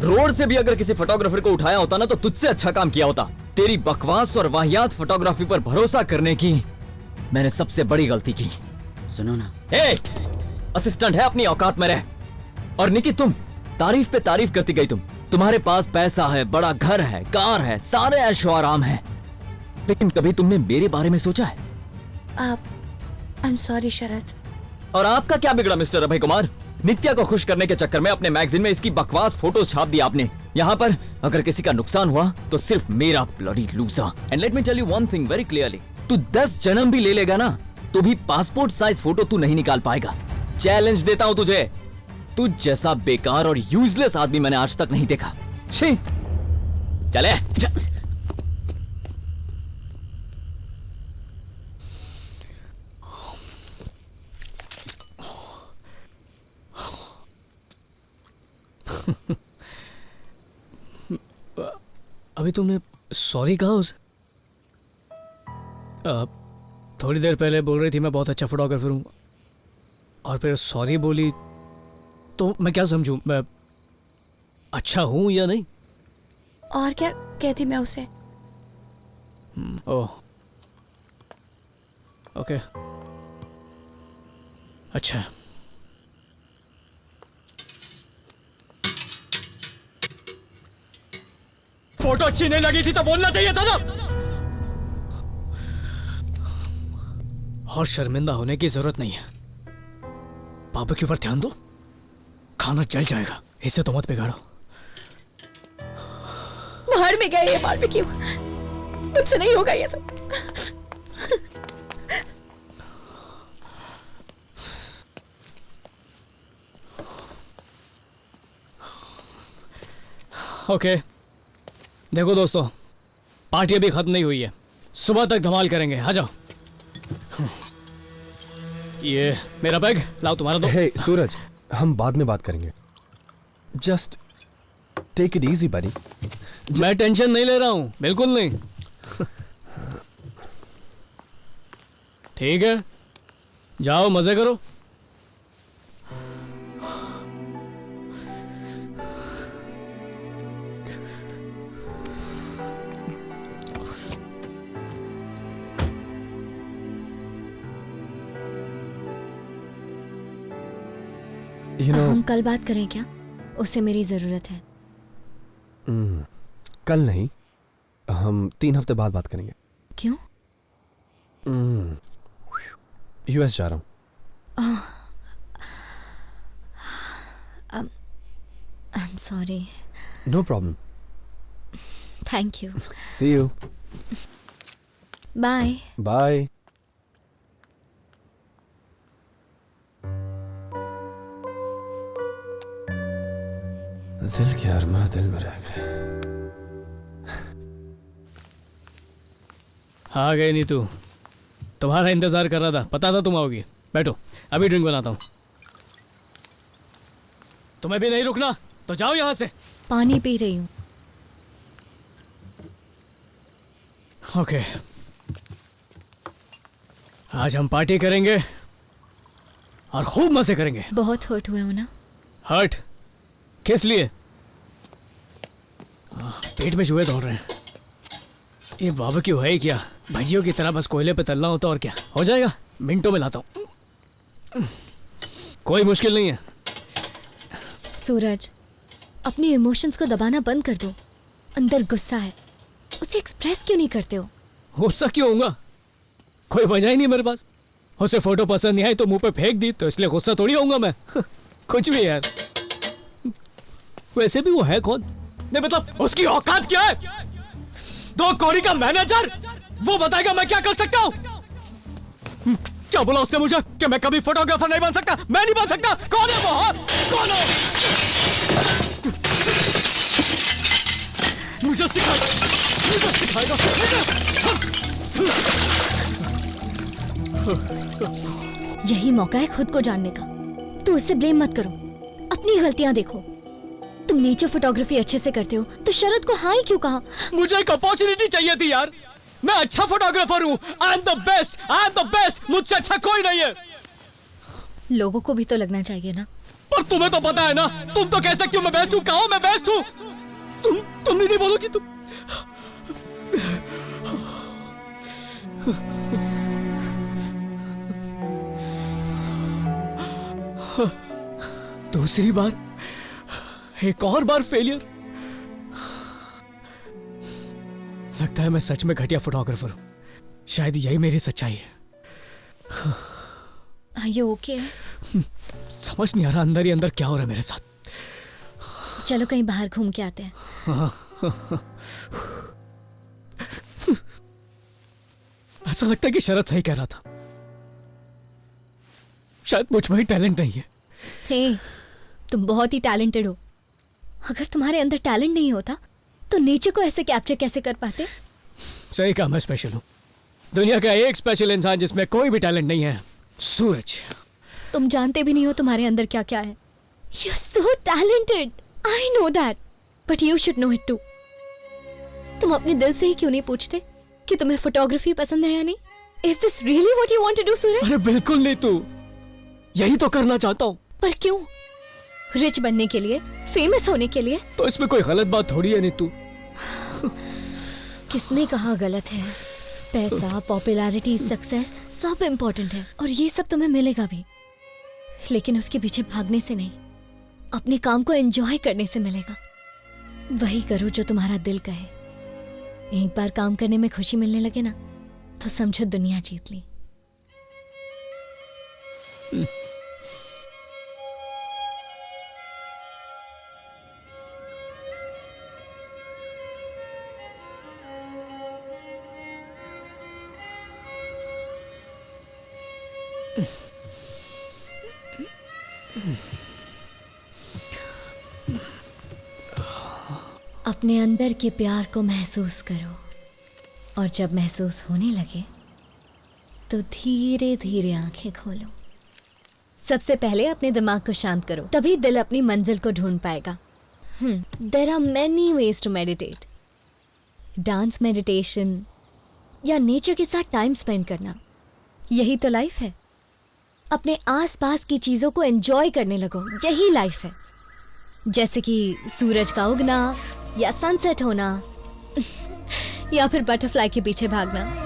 Road से भी अगर किसी फोटोग्राफर को उठाया होता ना तो तुझसे अच्छा काम किया होता। तेरी बकवास और वाहियात फोटोग्राफी पर भरोसा करने की मैंने सबसे बड़ी गलती की। सुनो ना, असिस्टेंट है, अपनी औकात में रह। और निकी, तुम तारीफ पे तारीफ करती गई। तुम्हारे पास पैसा है, बड़ा घर है, कार है, सारे ऐशो आराम है, लेकिन कभी तुमने मेरे बारे में सोचा है? I'm sorry शरद। और आपका क्या बिगड़ा मिस्टर अभय कुमार? नित्या को खुश करने के चक्कर में अपने मैगजीन में इसकी बकवास फोटोज छाप दी आपने। यहाँ पर अगर किसी का नुकसान हुआ तो सिर्फ मेरा, bloody loser. And let me tell you one thing very clearly, तू 10 जन्म भी ले लेगा ना तो भी पासपोर्ट साइज फोटो तू नहीं निकाल पाएगा। चैलेंज देता हूं तुझे। तू जैसा बेकार और यूजलेस आदमी मैंने आज तक नहीं देखा। छी, चले। अभी तुमने सॉरी कहा उसे? थोड़ी देर पहले बोल रही थी मैं बहुत अच्छा फोटोग्राफर हूँ, और फिर सॉरी बोली, तो मैं क्या समझूं? मैं अच्छा हूँ या नहीं? और क्या कहती मैं उसे? ओह, ओके, अच्छा। फोटो अच्छी नहीं लगी थी तो बोलना चाहिए था ना। और शर्मिंदा होने की जरूरत नहीं है। बारबेक्यू पर ध्यान दो, खाना जल जाएगा, इसे तो मत बिगाड़ो। बाहर में गया ये बारबेक्यू, मुझसे नहीं होगा ये सब। ओके, देखो दोस्तों, पार्टी अभी खत्म नहीं हुई है, सुबह तक धमाल करेंगे। आ जाओ। ये मेरा बैग लाओ, तुम्हारा दो। हे सूरज, हम बाद में बात करेंगे। जस्ट टेक इट इजी बडी। मैं टेंशन नहीं ले रहा हूं, बिल्कुल नहीं। ठीक है, जाओ मजे करो। हम कल बात करें क्या? उससे मेरी जरूरत है। कल नहीं, हम 3 हफ्ते बाद बात करेंगे। क्यों? यूएस जा रहा हूँ। I am sorry. No problem. Thank you. See you. Bye. Bye. दिल के अरमा दिल में रह गए। आ गई नीतू, तुम्हारा इंतजार कर रहा था, पता था तुम आओगी। बैठो, अभी ड्रिंक बनाता हूँ। तुम्हें भी नहीं रुकना तो जाओ यहाँ से। पानी पी रही हूँ। ओके, आज हम पार्टी करेंगे और खूब मजे करेंगे। बहुत हर्ट हुए हो ना? हर्ट किस लिए? पेट में चूहे दौड़ रहे हैं। ये बारबेक्यू है क्या? भजियों की तरह बस कोयले पे तलना होता, और क्या हो जाएगा। मिनटों में लाता हूँ, कोई मुश्किल नहीं है। सूरज, अपने इमोशंस को दबाना बंद कर दो। अंदर गुस्सा है, उसे एक्सप्रेस क्यों नहीं करते हो? गुस्सा क्यों होऊंगा? कोई वजह ही नहीं मेरे पास। उसे फोटो पसंद नहीं आई तो मुंह पे फेंक दी, तो इसलिए गुस्सा थोड़ी होऊंगा मैं। कुछ भी यार। वैसे भी वो है कौन? नहीं मतलब उसकी औकात क्या है? 2 कौड़ी का मैनेजर, वो बताएगा मैं क्या कर सकता हूँ? क्या बोला उसने मुझे कि मैं कभी फोटोग्राफर नहीं बन सकता? मैं नहीं बन सकता। कौन है वो? हाँ? कौन है? मुझे सिखाएगा। यही मौका है खुद को जानने का। तो उससे ब्लेम मत करो, अपनी गलतियां देखो। तुम नेचर फोटोग्राफी अच्छे से करते हो तो शरद को हाँ ही क्यों कहा? मुझे एक अपॉर्चुनिटी चाहिए थी यार। मैं अच्छा फोटोग्राफर हूँ। I am the best. मुझसे अच्छा कोई नहीं है। लोगों को भी तो लगना चाहिए ना। पर तुम्हें तो पता है ना, तुम तो कह सकती हो मैं बेस्ट हूँ। कहो मैं बेस्ट हूँ। तुम नहीं बोलोगी? तुम दूसरी बार, एक और बार फेलियर। लगता है मैं सच में घटिया फोटोग्राफर हूं। शायद यही मेरी सच्चाई है। Are you okay? समझ नहीं आ रहा अंदर ही अंदर क्या हो रहा है मेरे साथ। चलो कहीं बाहर घूम के आते हैं। ऐसा लगता है कि शरद सही कह रहा था, शायद मुझ में ही टैलेंट नहीं है। हे, तुम बहुत ही टैलेंटेड हो। अगर तुम्हारे अंदर टैलेंट नहीं होता तो नेचर को ऐसे कैप्चर कैसे कर पाते? सही कहा, मैं स्पेशल हूँ। दुनिया का एक स्पेशल इंसान जिसमें कोई भी टैलेंट नहीं है, सूरज। तुम जानते भी नहीं हो तुम्हारे अंदर क्या क्या है। You are so talented, I know that, but you should know it too. तुम अपने दिल से ही क्यों नहीं पूछते कि तुम्हें फोटोग्राफी पसंद है या नहीं? Is this really what you want to do Suraj? अरे बिल्कुल नहीं, तू यही तो करना चाहता हूँ। पर क्यों? रिच बनने के लिए, फेमस होने के लिए? तो इसमें कोई गलत बात थोड़ी है। नहीं तू किसने कहा गलत है? पैसा, पॉपुलैरिटी, सक्सेस सब इम्पोर्टेंट है और ये सब तुम्हें मिलेगा भी, लेकिन उसके पीछे भागने से नहीं, अपने काम को एंजॉय करने से मिलेगा। वही करो जो तुम्हारा दिल कहे। एक बार काम करने में खुशी मिलने लगे ना तो समझो दुनिया जीत ली। अपने अंदर के प्यार को महसूस करो और जब महसूस होने लगे तो धीरे धीरे आंखें खोलो। सबसे पहले अपने दिमाग को शांत करो, तभी दिल अपनी मंजिल को ढूंढ पाएगा। There are many ways to meditate. Dance meditation या नेचर के साथ टाइम स्पेंड करना, यही तो लाइफ है। अपने आसपास की चीज़ों को एंजॉय करने लगो, यही लाइफ है। जैसे कि सूरज का उगना या सनसेट होना या फिर बटरफ्लाई के पीछे भागना।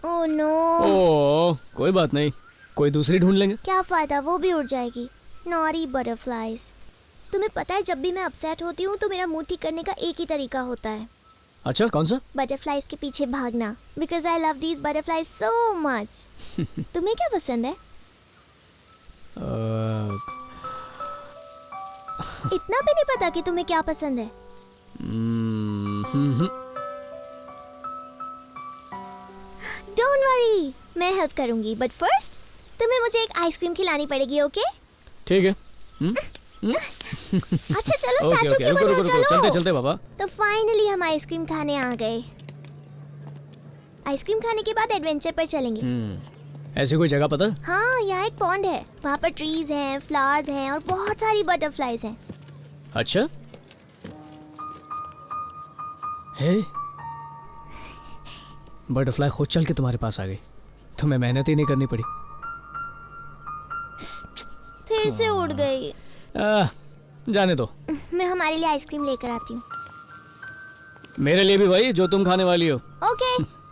Oh no. ओह कोई बात नहीं, कोई दूसरी ढूंढ लेंगे। क्या फायदा, वो भी उड़ जाएगी। नॉरी बटरफ्लाइज। तुम्हें पता है जब भी मैं अपसेट होती हूँ तो मेरा मूड ठीक करने का एक ही तरीका होता है। अच्छा, कौन सा? बटरफ्लाइज के पीछे भागना, because I love these butterflies so much. तुम्हें क्या पसंद है? इतना भी नहीं पता कि तुम्हें क्या पसंद है? डोंट वरी, मैं हेल्प करूंगी, बट फर्स्ट तुम्हें मुझे एक आइसक्रीम खिलानी पड़ेगी, ओके? ठीक है। अच्छा चलो स्टार्ट ओके, रुको, चलते चलते बाबा। तो फाइनली हम आइसक्रीम खाने आ गए। आइसक्रीम खाने के बाद एडवेंचर पर चलेंगे। ऐसी कोई जगह पता? हाँ, यहाँ एक पॉन्ड है, वहाँ पर ट्रीज हैं, फ्लावर्स हैं और बहुत सारी बटरफ्लाइज हैं। अच्छा, हे बटरफ्लाई खुद चल के तुम्हारे पास आ गई, तुम्हें मेहनत ही नहीं करनी पड़ी। फिर से उड़ गई। जाने दो, मैं हमारे लिए आइसक्रीम लेकर आती हूँ। मेरे लिए भी वही जो तुम खाने वाली हो। ओके।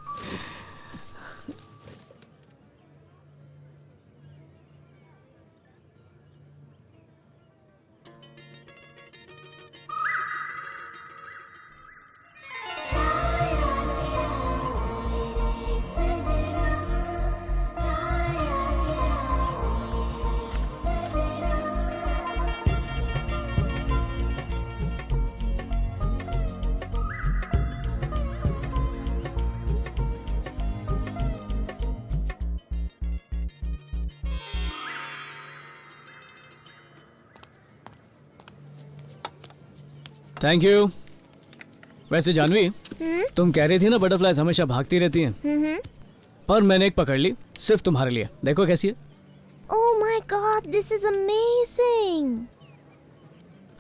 Thank you. वैसे जानवी, तुम कह रही थी ना बटरफ्लाइज हमेशा भागती रहती हैं, पर मैंने एक पकड़ ली सिर्फ तुम्हारे लिए। देखो कैसी है। Oh my god, this is amazing.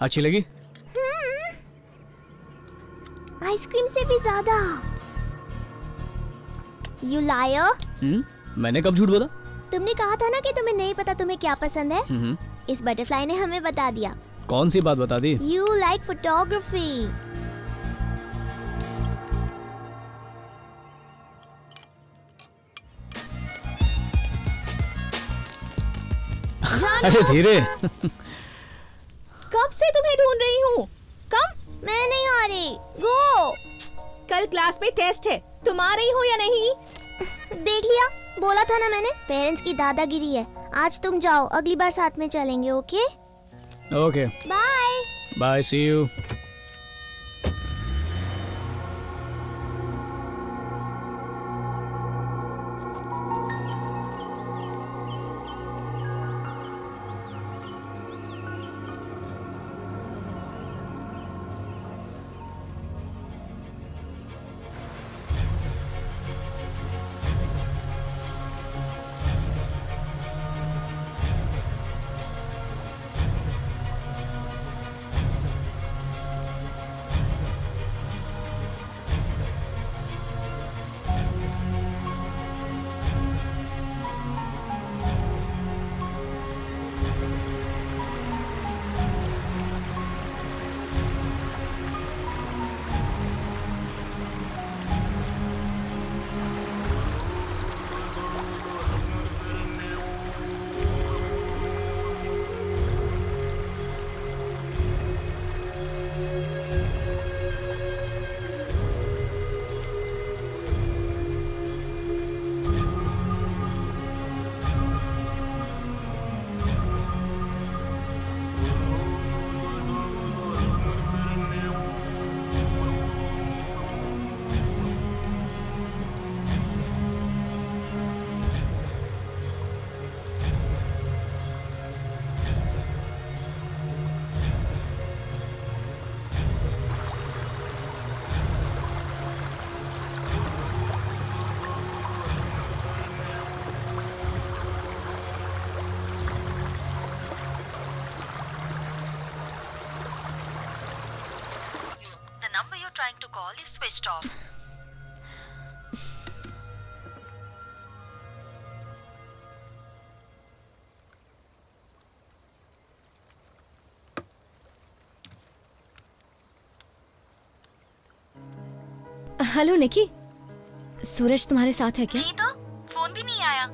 अच्छी लगी? आइसक्रीम से भी ज्यादा। You liar. मैंने कब झूठ बोला? तुमने कहा था ना कि तुम्हें नहीं पता तुम्हें क्या पसंद है। इस बटरफ्लाई ने हमें बता दिया। कौन सी बात बता दी? You like photography. अरे धीरे। कब से तुम्हें ढूंढ रही हूँ। कम। मैं नहीं आ रही। गो। कल क्लास में टेस्ट है, तुम आ रही हो या नहीं? देख लिया, बोला था ना मैंने, पेरेंट्स की दादागिरी है। आज तुम जाओ, अगली बार साथ में चलेंगे। Okay okay, bye. Bye, see you. number you're trying to call is switched off. Hello Nikki, Suraj तुम्हारे साथ है क्या? नहीं तो, फोन भी नहीं आया।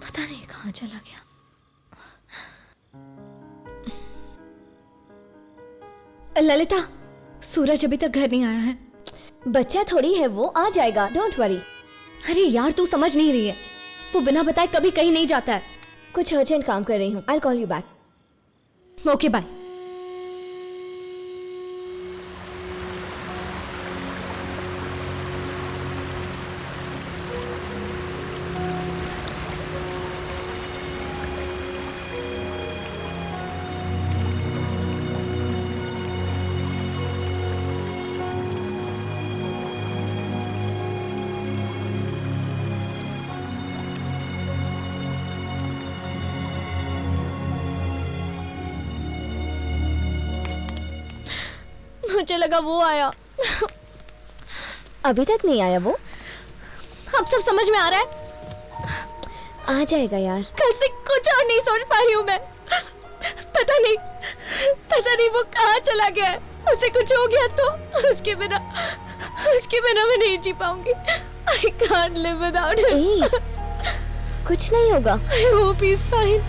पता नहीं कहाँ चला गया। ललिता, सूरज अभी तक घर नहीं आया है। बच्चा थोड़ी है वो, आ जाएगा, डोंट वरी। अरे यार, तू समझ नहीं रही है, वो बिना बताए कभी कहीं नहीं जाता है। कुछ अर्जेंट काम कर रही हूँ, I call you back. Okay bye. मुझे लगा वो आया। अभी तक नहीं आया वो? अब सब समझ में आ रहा है। आ जाएगा यार। कल से कुछ और नहीं सोच पा रही हूँ मैं। पता नहीं वो कहाँ चला गया है। उसे कुछ हो गया तो उसके बिना मैं नहीं जी पाऊंगी। I can't live without him। कुछ नहीं होगा। I hope he's fine।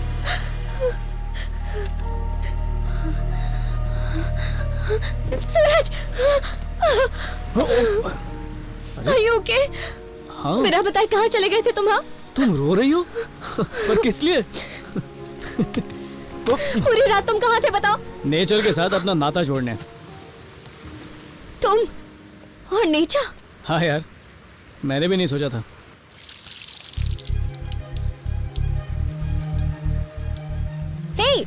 Suraj, Are you okay? हाँ? मेरा बताए कहाँ चले गए थे तुम? हाँ, तुम रो रही हो? पर किस लिए? पूरी रात तुम कहाँ थे बताओ? नेचर के साथ अपना नाता जोड़ने। तुम और नेचर? हाँ यार, मैंने भी नहीं सोचा था। हे,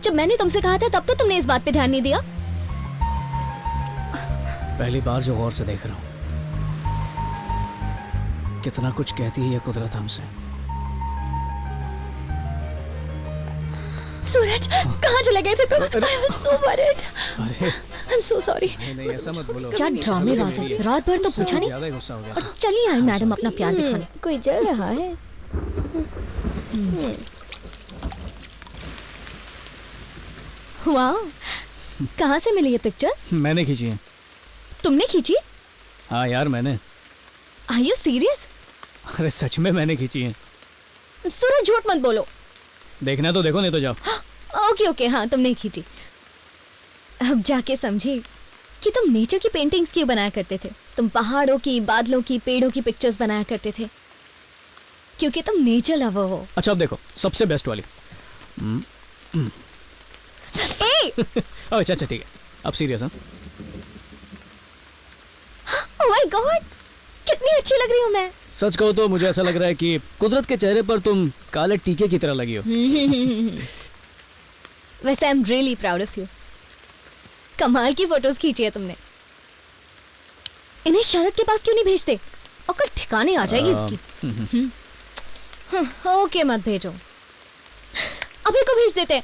जब जब मैंने तुमसे कहा था तब तो तुमने इस बात पे ध्यान नहीं दिया। पहली बार जो गौर से देख रहा हूँ, कितना कुछ कहती है ये कुदरत हमसे। सूरज, कहाँ चले गए थे तुम? I was so worried. अरे I'm so sorry. नहीं ऐसा मत बोलो। क्या ड्रामेबाज है, रात भर तो पूछा नहीं। ज्यादा ही गुस्सा हो गया। और चलिए आई मैडम अपना प्यार दिखाने। कोई जल रहा है। वाह, कहाँ से मिली ये पिक्चर्स? मैंने खींची है। तुमने खींची? हाँ यार मैंने। Are you serious? अरे सच में मैंने खींची है। सूरज झूठ मत बोलो। देखना तो देखो, नहीं तो जाओ। ओके ओके, हाँ तुमने खींची। अब जाके समझे कि तुम नेचर की पेंटिंग्स क्यों बनाया करते थे। तुम पहाड़ों की, बादलों की, पेड़ों की पिक्चर्स बनाया करते थे क्योंकि तुम नेचर लवर हो। अच्छा अब देखो सबसे बेस्ट वाली। अच्छा ठीक है, अब सीरियस। हाँ ओह माय गॉड, कितनी अच्छी लग रही हूँ मैं। सच कहो तो मुझे ऐसा लग रहा है कि कुदरत के चेहरे पर तुम काले टीके की तरह लगी हो। वैसे I am really proud of you. कमाल की फोटोज खींची है तुमने। इन्हें शरद के पास क्यों नहीं भेजते? और कल ठिकाने आ जाएगी उसकी। ओके मत भेजो, अभी को भेज देते हैं।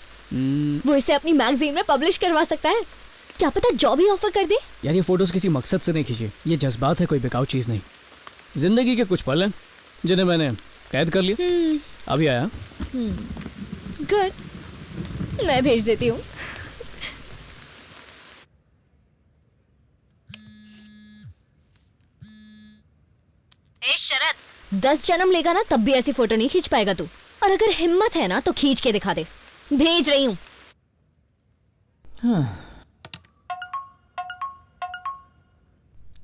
वो इसे अपनी मैगजीन में पब्लिश करवा सकता है, क्या पता जॉब ही ऑफर कर दे। यार ये फोटोज किसी मकसद से नहीं खींची, ये जज्बात है, कोई बेकाऊ चीज नहीं। जिंदगी के कुछ पल हैं जिन्हें मैंने कैद कर लिया। अभी आया। गुड, मैं भेज देती हूँ। शरद, 10 जन्म लेगा ना तब भी ऐसी फोटो नहीं खींच पाएगा तू। और अगर हिम्मत है ना तो खींच के दिखा दे। भेज रही हूँ।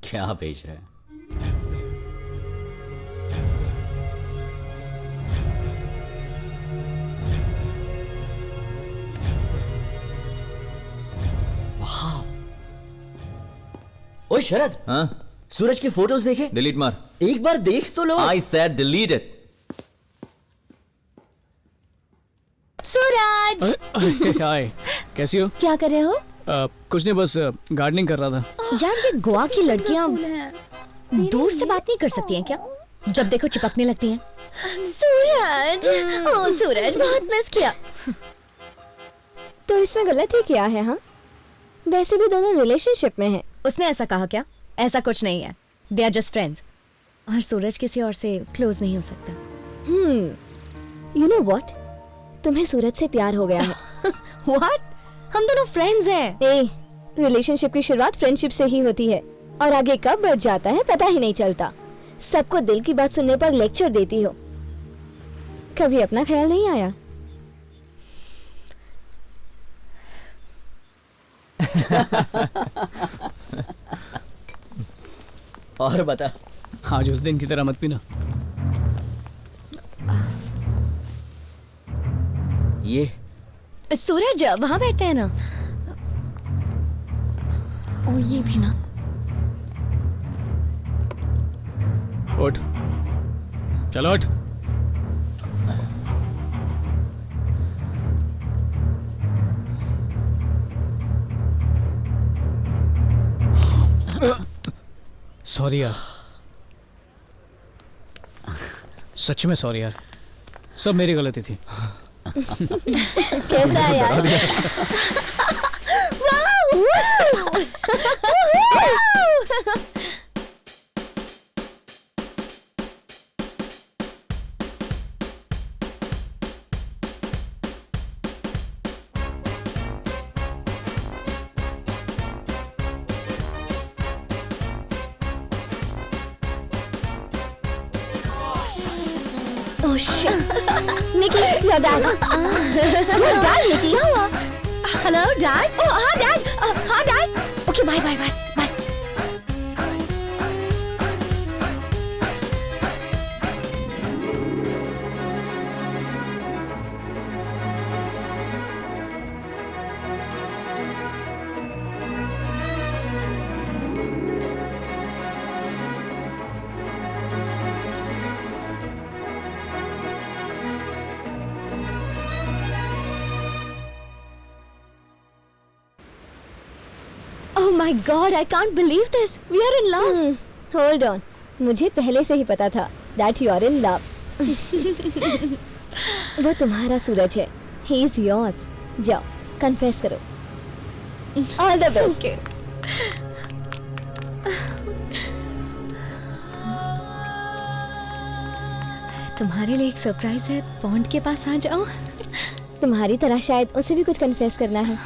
क्या भेज रहा है? ओए शरद, हाँ? सूरज की फोटोज देखे? डिलीट मार। एक बार देख तो लो। I said delete it. सूरज! हाय, कैसी हो? क्या कर रहे हो? कुछ नहीं, बस गार्डनिंग कर रहा था। यार ये गोवा की लड़कियां दूर से बात नहीं कर सकती हैं क्या? जब देखो चिपकने लगती हैं। सूरज, ओ सूरज, बहुत मिस किया। तो इसमें गलत ही क्या है? हाँ, वैसे भी दोनों रिलेशनशिप में हैं। उसने ऐसा कहा क्या? ऐसा कुछ नहीं है, दे आर जस्ट फ्रेंड्स। और सूरज किसी और से क्लोज नहीं हो सकता। यू नो व्हाट, तुम्हें सूरज से प्यार हो गया है। व्हाट? हम दोनों फ्रेंड्स हैं। रिलेशनशिप की शुरुआत फ्रेंडशिप से ही होती है और आगे कब बढ़ जाता है पता ही नहीं चलता। सबको दिल की बात सुनने पर लेक्चर देती हो, कभी अपना ख्याल नहीं आया? और बता। आज उस दिन की तरह मत पीना। ये सूरज वहां बैठते हैं ना। ओ ये भी ना। उठ, चलो उठ। सॉरी यार, सच में सॉरी यार, सब मेरी गलती थी। कैसा है यार? Oh shit. Nikki, your dad. Your dad, Nikki. क्या हुआ? Hello, Dad. Oh, हाँ Dad. हाँ Dad. Okay, bye, bye, bye, bye. my God, I can't believe this. We are in love. Hold on. मुझे पहले से ही पता था that you are in love. वो तुम्हारा सूरज है. He is yours. जाओ, confess करो. All the best. Okay. तुम्हारे लिए एक सरप्राइज है. बॉन्ड के पास आ जाओ. तुम्हारी तरह शायद उसे भी कुछ confess करना है.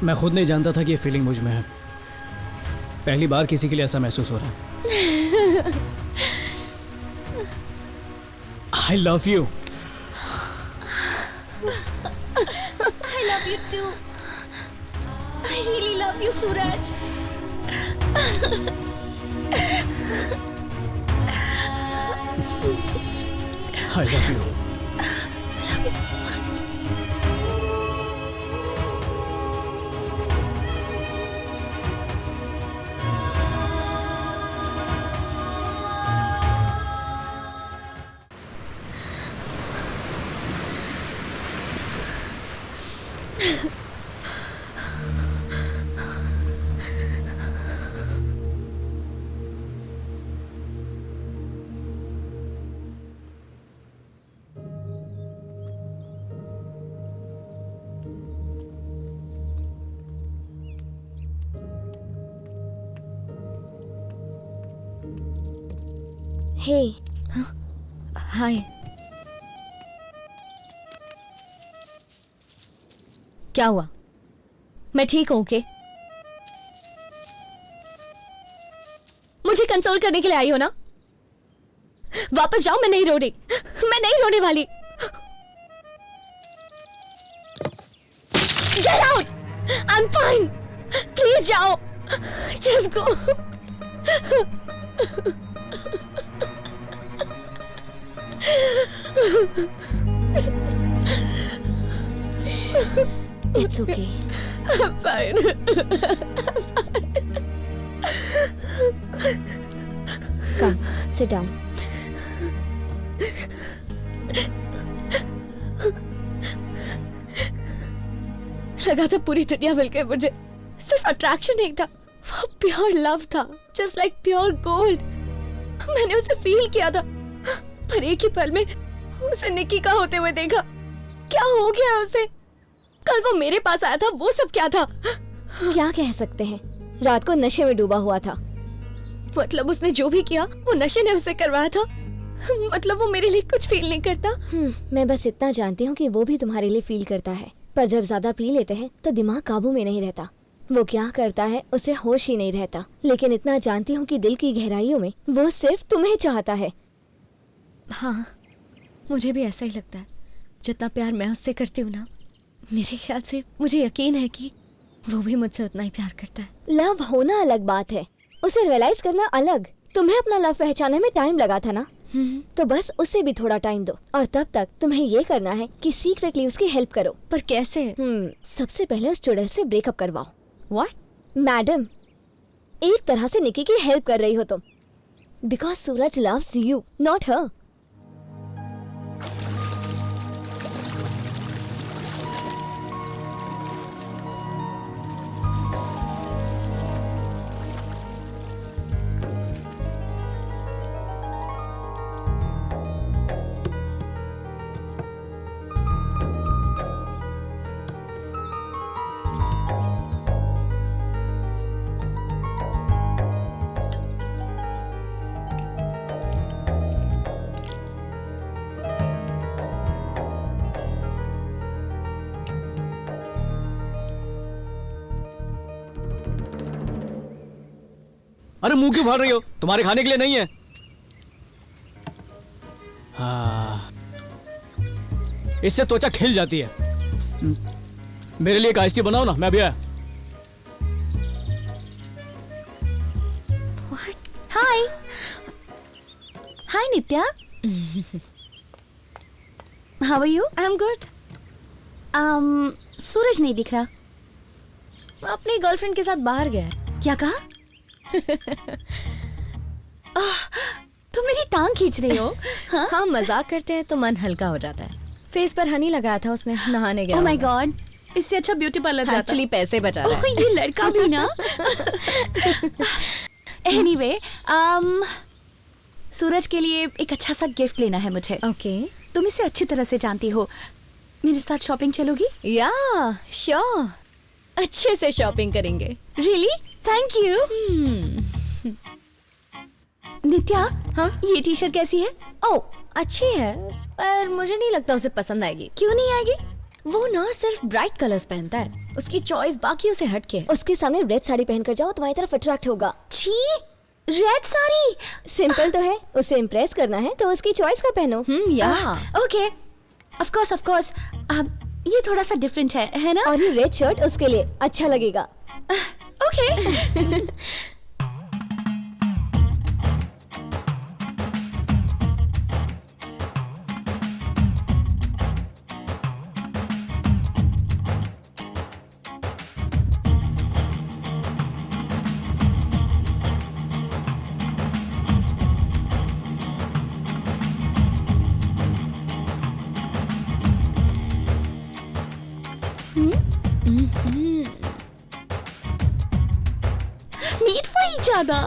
मैं खुद नहीं जानता था कि ये फीलिंग मुझ में है. पहली बार किसी के लिए ऐसा महसूस हो रहा है. I love you. I love you too. I really love you, Suraj. I love you. I love you so much. Hey. Hi. क्या हुआ? मैं ठीक हूं के? मुझे कंसोल करने के लिए आई हो ना? वापस जाओ. मैं नहीं रो रही. मैं नहीं रोने वाली. Get out! I'm fine. Please जाओ. Just go. It's okay. I'm fine. Come, sit down. लगा था पूरी दुनिया मिलकर मुझे. सिर्फ अट्रैक्शन नहीं था, वो प्योर लव था. Just like pure gold. मैंने उसे फील किया था, पर एक ही पल में उसे निकी का होते हुए देखा. क्या हो गया उसे? कल वो मेरे पास आया था, वो सब क्या था? क्या कह सकते हैं, रात को नशे में डूबा हुआ था. मतलब उसने जो भी किया वो नशे ने उसे करवाया था. मतलब वो मेरे लिए कुछ फील नहीं करता. मैं बस इतना जानती हूँ कि वो भी तुम्हारे लिए फील करता है, पर जब ज्यादा पी लेते हैं तो दिमाग काबू में नहीं रहता. वो क्या करता है उसे होश ही नहीं रहता. लेकिन इतना जानती हूँ कि दिल की गहराइयों में वो सिर्फ तुम्हें चाहता है. हाँ, मुझे भी ऐसा ही लगता है. जितना प्यार मैं उससे करती हूँ ना, मेरे ख्याल से मुझे यकीन है कि वो भी मुझसे उतना ही प्यार करता है. लव होना अलग बात है, उसे रियलाइज करना अलग. तुम्हें अपना लव पहचानने में टाइम लगा था ना, तो बस उसे भी थोड़ा टाइम दो. और तब तक तुम्हें ये करना है कि सीक्रेटली उसकी हेल्प करो. पर कैसे? सबसे पहले उस चुड़ैल से ब्रेकअप करवाओ. What? मैडम, एक तरह से निकी की हेल्प कर रही हो तुम. Because Suraj loves you, not her. अरे मुंह क्यों फाड़ रही हो? तुम्हारे खाने के लिए नहीं है. हाँ, इससे त्वचा खिल जाती है. मेरे लिए एक आइस टी बनाओ ना, मैं अभी आया. Hi. Hi Nitya. How are you? I am good. Suraj नहीं दिख रहा। अपनी गर्लफ्रेंड के साथ बाहर गया है। क्या कहा? तुम मेरी टांग खींच रही हो? हाँ, मजाक करते हैं तो मन हल्का हो जाता है। फेस पर हनी लगाया था उसने, नहाने गया। ओह माय गॉड, इससे अच्छा ब्यूटी पार्लर जाता। एक्चुअली पैसे बचा रहा है। ये लड़का भी ना। एनीवे, सूरज के लिए एक अच्छा सा गिफ्ट लेना है मुझे। ओके। तुम इसे अच्छी तरह से जानती हो, मेरे साथ शॉपिंग चलोगी? या श्योर, अच्छे से शॉपिंग करेंगे। रियली? Thank you. नित्या, हाँ? ये टी शर्ट कैसी है? ओह, अच्छी है, पर मुझे नहीं लगता उसे पसंद आएगी। क्यों नहीं आएगी? वो ना सिर्फ ब्राइट कलर्स पहनता है, उसकी चॉइस बाकियों से हटके है। उसके सामने रेड साड़ी पहनकर जाओ, तुम्हारी तरफ अट्रैक्ट होगा। छी, रेड साड़ी? सिंपल तो है, उसे इम्प्रेस करना है तो उसकी चॉइस का पहनो। या ओके, ऑफ कोर्स। अब ये थोड़ा सा डिफरेंट है ना? और ये रेड शर्ट उसके लिए अच्छा लगेगा। Okay. Meet for each other.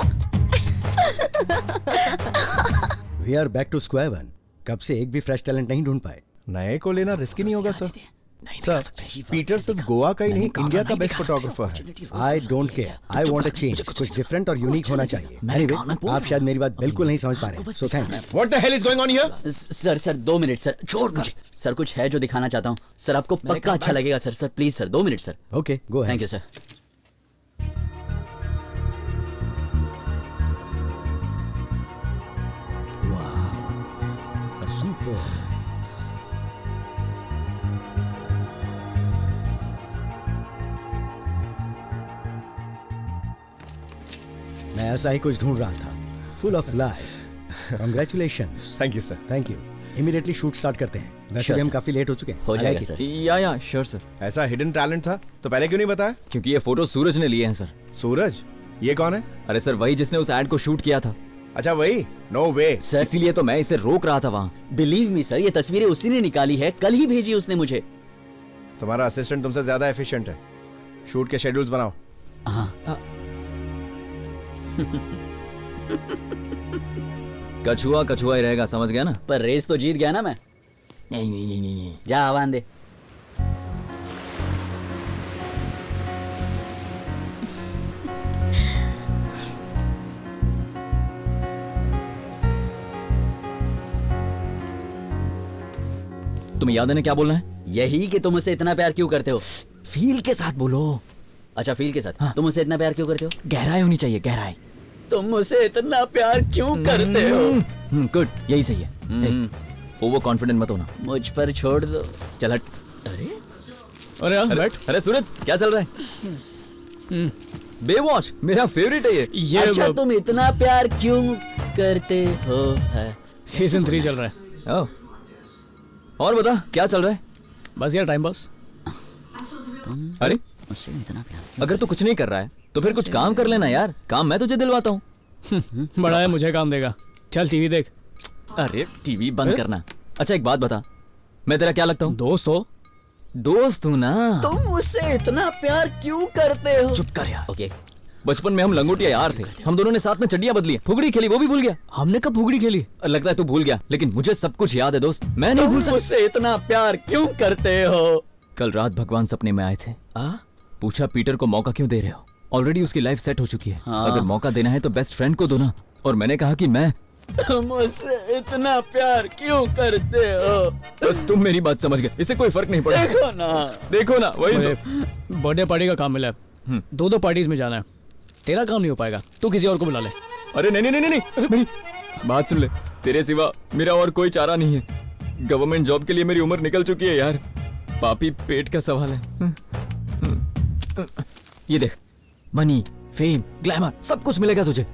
We are back to square one. कब से एक भी फ्रेश टैलेंट नहीं ढूंढ पाए। नए को लेना रिस्की नहीं होगा सर? सर, पीटर सिर्फ गोवा का ही नहीं, इंडिया का बेस्ट फोटोग्राफर है। I don't care, I want a change. कुछ डिफरेंट और यूनिक होना चाहिए। Anyway, आप शायद मेरी बात बिल्कुल नहीं समझ पा रहे, so thanks. What the hell is going on here? Sir 2 minute sir, छोड़ मुझे। सर कुछ है जो दिखाना चाहता हूँ सर, आपको पक्का अच्छा लगेगा sir. Please sir 2 minute sir. Okay, go. Thank you sir. मैं ऐसा ही कुछ ढूंढ रहा था, full of life. Congratulations. Thank you sir. Thank you. Immediately shoot start करते हैं। वैसे Sure, भी हम sir. काफी लेट हो चुके हैं। हो I जाएगा like it. सर। या श्योर सर। ऐसा हिडन टैलेंट था तो पहले क्यों नहीं बताया? क्योंकि ये फोटो सूरज ने लिए हैं सर। सूरज? ये कौन है? अरे सर, वही जिसने उस एड को शूट किया था। अच्छा वही? नो वे। सर इसीलिए तो मैं इसे रोक रहा था वहाँ। बिलीव मी सर, ये तस्वीरें उसी ने निकाली है, कल ही भेजी उसने मुझे। तुम्हारा असिस्टेंट तुमसे ज्यादा एफिशिएंट है। शूट के शेड्यूल्स बनाओ। हाँ। कछुआ कछुआ ही रहेगा, समझ गया ना? पर रेस तो जीत गया ना मैं। नहीं। जा आवाज दे। तुम्हें याद है ना क्या बोलना है? यही कि तुम उसे इतना प्यार क्यों करते हो। फील के साथ बोलो। अच्छा, फील के साथ। हाँ। तुम उसे इतना प्यार क्यों करते हो? गहराई होनी चाहिए, गहराई। तुम उसे इतना प्यार क्यों करते हो? गुड, यही सही है। ओवर कॉन्फिडेंट मत होना। मुझ पर छोड़ दो। चल हट। अरे यार बैठ। अरे सूरज, क्या चल रहा है? बेवॉच मेरा फेवरेट है ये। अच्छा, तुम इतना प्यार क्यों करते हो? है सीजन 3 चल रहा है। ओह, और बता क्या चल रहा है? बस यार टाइम पास। अरे मुझसे इतना प्यार अगर तू कुछ नहीं कर रहा है तो फिर कुछ काम कर लेना यार। काम मैं तुझे दिलवाता हूँ। बड़ा है, मुझे काम देगा। चल टीवी देख। अरे टीवी बंद करना। अच्छा एक बात बता, मैं तेरा क्या लगता हूँ? दोस्त हो? दोस्त हूँ ना। तुम मुझसे इतना प्यार क्यों करते हो? चुप कर यार। ओके। बचपन में हम लंगोटिया यार थे। हम दोनों ने साथ में चड्डियां बदली, फुगड़ी खेली, वो भी भूल गया। हमने कब फुगड़ी खेली? लगता है तू भूल गया, लेकिन मुझे सब कुछ याद है दोस्त। मैं नहीं भूल सकता। मुझसे इतना प्यार क्यों करते हो? कल रात भगवान सपने में आए थे। पूछा पीटर को मौका क्यों दे रहे हो? ऑलरेडी उसकी लाइफ सेट हो चुकी है। अगर मौका देना है तो बेस्ट फ्रेंड को दो ना। और मैंने कहा कि मैं मुझसे इतना प्यार क्यों करते हो? बस तुम मेरी बात समझ गए, इससे कोई फर्क नहीं पड़ा। देखो ना वही तो। बर्थडे पार्टी का काम मिला है, 2 पार्टीज में जाना है। तेरा काम नहीं हो पाएगा, तू किसी और को बुला ले। अरे नहीं, मेरी बात सुन ले। तेरे सिवा मेरा और कोई चारा नहीं है। गवर्नमेंट जॉब के लिए मेरी उम्र निकल चुकी है यार। पापी पेट का सवाल है। ये देख, मनी, फेम, ग्लैमर सब कुछ मिलेगा तुझे।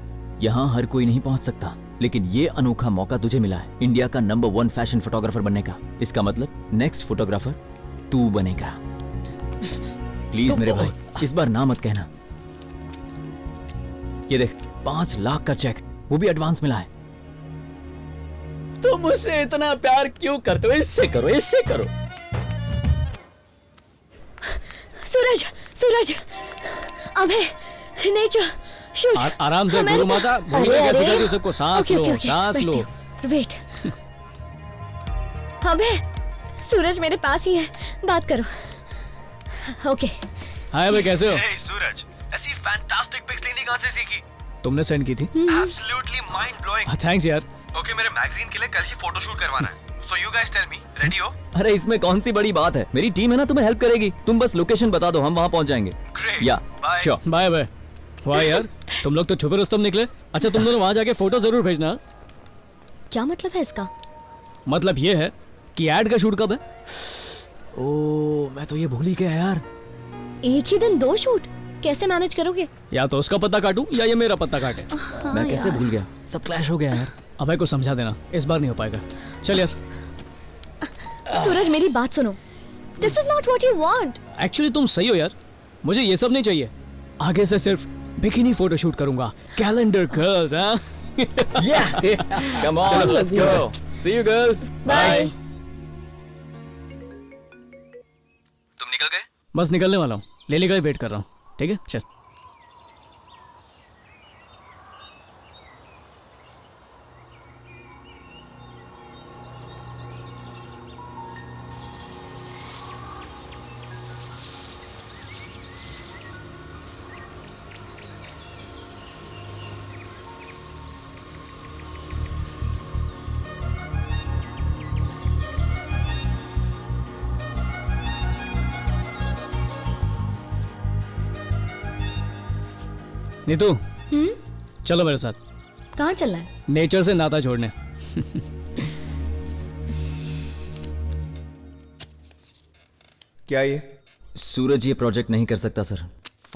यहाँ हर कोई नहीं पहुंच सकता। लेकिन ये अनोखा मौका तुझे मिला है इंडिया का नंबर 1 फैशन फोटोग्राफर बनने का। इसका मतलब नेक्स्ट फोटोग्राफर तू बनेगा। प्लीज मेरे भाई, इस बार ना मत कहना। ये देख, 5 लाख का चेक, वो भी एडवांस मिला है। तुम मुझसे इतना प्यार क्यों करते हो? इससे करो, इससे करो। सूरज, सूरज, अबे नेचर शूट। आराम से गुरु माता, भूल गए कैसे कहती हूँ सबको, सांस लो, सांस लो। वेट, अबे सूरज मेरे पास ही है, बात करो। ओके। हाय भाई, कैसे हो? सूरज, ऐसी फैंटास्टिक पिक्स लेनी कहाँ से सीखी? तुमने सेंड की थी? Absolutely mind blowing. थैंक्स यार। ओके, मेरे मैगजीन के लिए कल ही फोटोशूट करवाना है। So you guys tell me, ready हो? अरे इसमें कौन सी बड़ी बात है, मेरी टीम है ना, तुम्हें हेल्प करेगी। तुम बस लोकेशन बता दो, हम वहाँ पहुँच जाएंगे। Great. या श्योर। Bye bye. वाह यार, तुम लोग तो छुपे रुस्तम निकले। अच्छा, तुम दोनों वहाँ जाके फोटो जरूर भेजना। क्या मतलब है इसका? मतलब ये है कि एड का शूट कब है? ओह, मैं तो ये भूल ही गया यार। एक ही दिन 2 शूट कैसे मैनेज करोगे? या तो उसका पत्ता काटूं या ये मेरा पत्ता काटे। मैं कैसे भूल गया, सब क्लैश हो गया यार। अभय को समझा देना, इस बार नहीं हो पाएगा। चल यार। सूरज मेरी बात सुनो, this is not what you want. Actually तुम सही हो यार, मुझे ये सब नहीं चाहिए। आगे से सिर्फ बिकिनी फोटो शूट करूंगा, कैलेंडर गर्ल्स। हाँ, come on, let's go, see you girls, bye. तुम निकल गए? बस निकलने वाला हूँ, लेने का ही वेट कर रहा हूँ। ठीक है, चल। नीतू, चलो मेरे साथ। कहाँ चलना है? नेचर से नाता जोड़ने। क्या ये? सूरज ये प्रोजेक्ट नहीं कर सकता सर।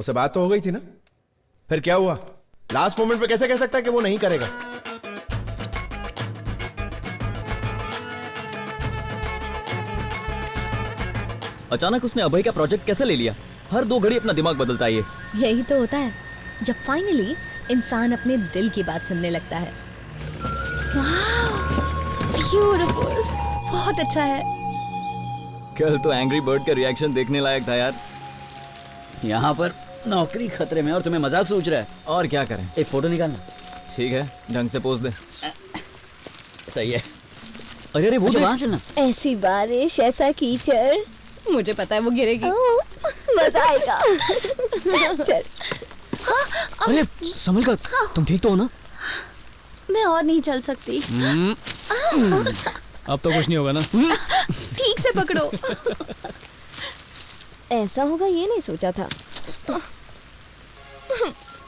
उससे बात तो हो गई थी ना, फिर क्या हुआ? लास्ट मोमेंट पे कैसे कह सकता है कि वो नहीं करेगा? अचानक उसने अभय का प्रोजेक्ट कैसे ले लिया? हर 2 घड़ी अपना दिमाग बदलता है ये। यही तो होता है जब फाइनली इंसान अपने दिल की बात सुनने लगता है। ब्यूटीफुल, बहुत अच्छा है। कल तो एंग्री बर्ड का रिएक्शन देखने लायक था यार। यहाँ पर नौकरी खतरे में और तुम्हें मजाक सोच रहा है। और क्या करें? एक फोटो निकालना। ठीक है, ढंग से पोज दे। सही है। अरे अरे वो वहाँ चलना। ऐसी बारिश, ऐसा कीचड़, मुझे पता है वो गिरेगी। मजा आएगा। चल। अरे संभल कर, तुम ठीक तो हो ना? मैं और नहीं चल सकती। अब तो कुछ नहीं होगा ना? ठीक से पकड़ो। ऐसा होगा ये नहीं सोचा था।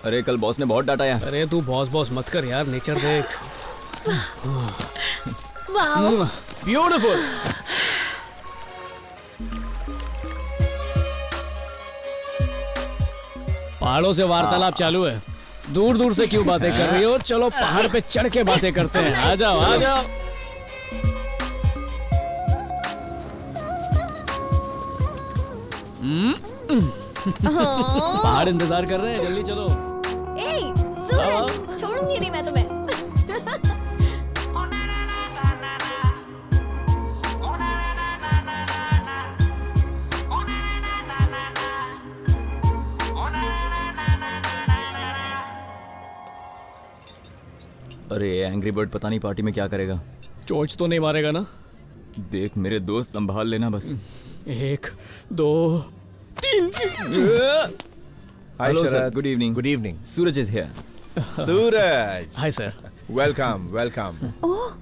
अरे कल बॉस ने बहुत डांटा यार। अरे तू बॉस बॉस मत कर यार, नेचर देख। Wow, beautiful. पहाड़ों से वार्तालाप चालू है। दूर दूर से क्यों बातें कर रही हो? चलो पहाड़ पे चढ़ के बातें करते हैं। आ जाओ, आ जाओ। पहाड़ इंतजार कर रहे हैं, जल्दी चलो। ए, सूरज, छोड़ूंगी नहीं मैं तुम्हें। अरे एंग्री बर्ड पता नहीं पार्टी में क्या करेगा। चोच तो नहीं मारेगा ना? देख मेरे दोस्त, संभाल लेना बस। 1 2 3। Hello sir, good evening. Good evening. Suraj is here. Suraj, hi sir. Welcome welcome. Oh,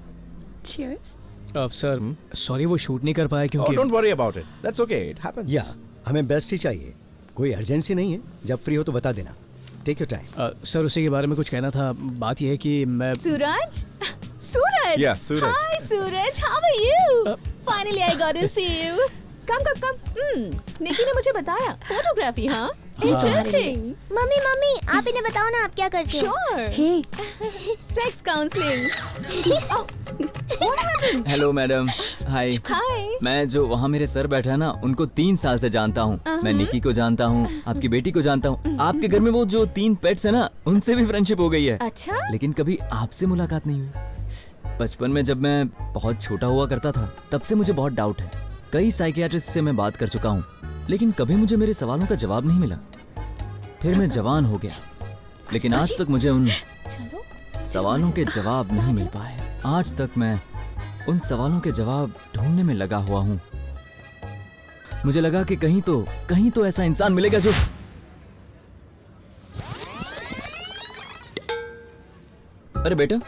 cheers. अब सर सॉरी वो शूट नहीं कर पाया क्योंकि don't worry about it, that's okay, it happens. या हमें बेस्ट ही चाहिए, कोई अर्जेंसी नहीं है। जब फ्री हो तो बता देना, टेक योर टाइम। सर उसी के बारे में कुछ कहना था। बात यह है कि मैं सूरज, सूरज। Yeah, Suraj. Hi, Suraj. How are you? Finally, I got to see you. Come. निकी ने मुझे बताया फोटोग्राफी। हाँ, इंटरेस्टिंग। मम्मी मम्मी आप इन्हें बताओ ना आप क्या करते हो? Hey sex counselling. Hello madam. Hi. Hi. मैं जो वहाँ मेरे सर बैठा है ना, उनको 3 साल से जानता हूँ। मैं निकी को जानता हूँ, आपकी बेटी को जानता हूँ, आपके घर में वो जो 3 पेट्स है ना, उनसे भी फ्रेंडशिप हो गई है। अच्छा। लेकिन कभी आपसे मुलाकात नहीं हुई। बचपन में जब मैं बहुत छोटा हुआ करता था, तब से मुझे बहुत डाउट है। कई साइकियाट्रिस्ट से मैं बात कर चुका हूँ, लेकिन कभी मुझे मेरे सवालों का जवाब नहीं मिला। फिर मैं जवान हो गया, लेकिन आज तक मुझे उन सवालों के जवाब नहीं मिल पाए। आज तक मैं उन सवालों के जवाब ढूंढने में लगा हुआ हूँ। मुझे लगा कि कहीं तो ऐसा इंसान मिलेगा जो अरे बेटा,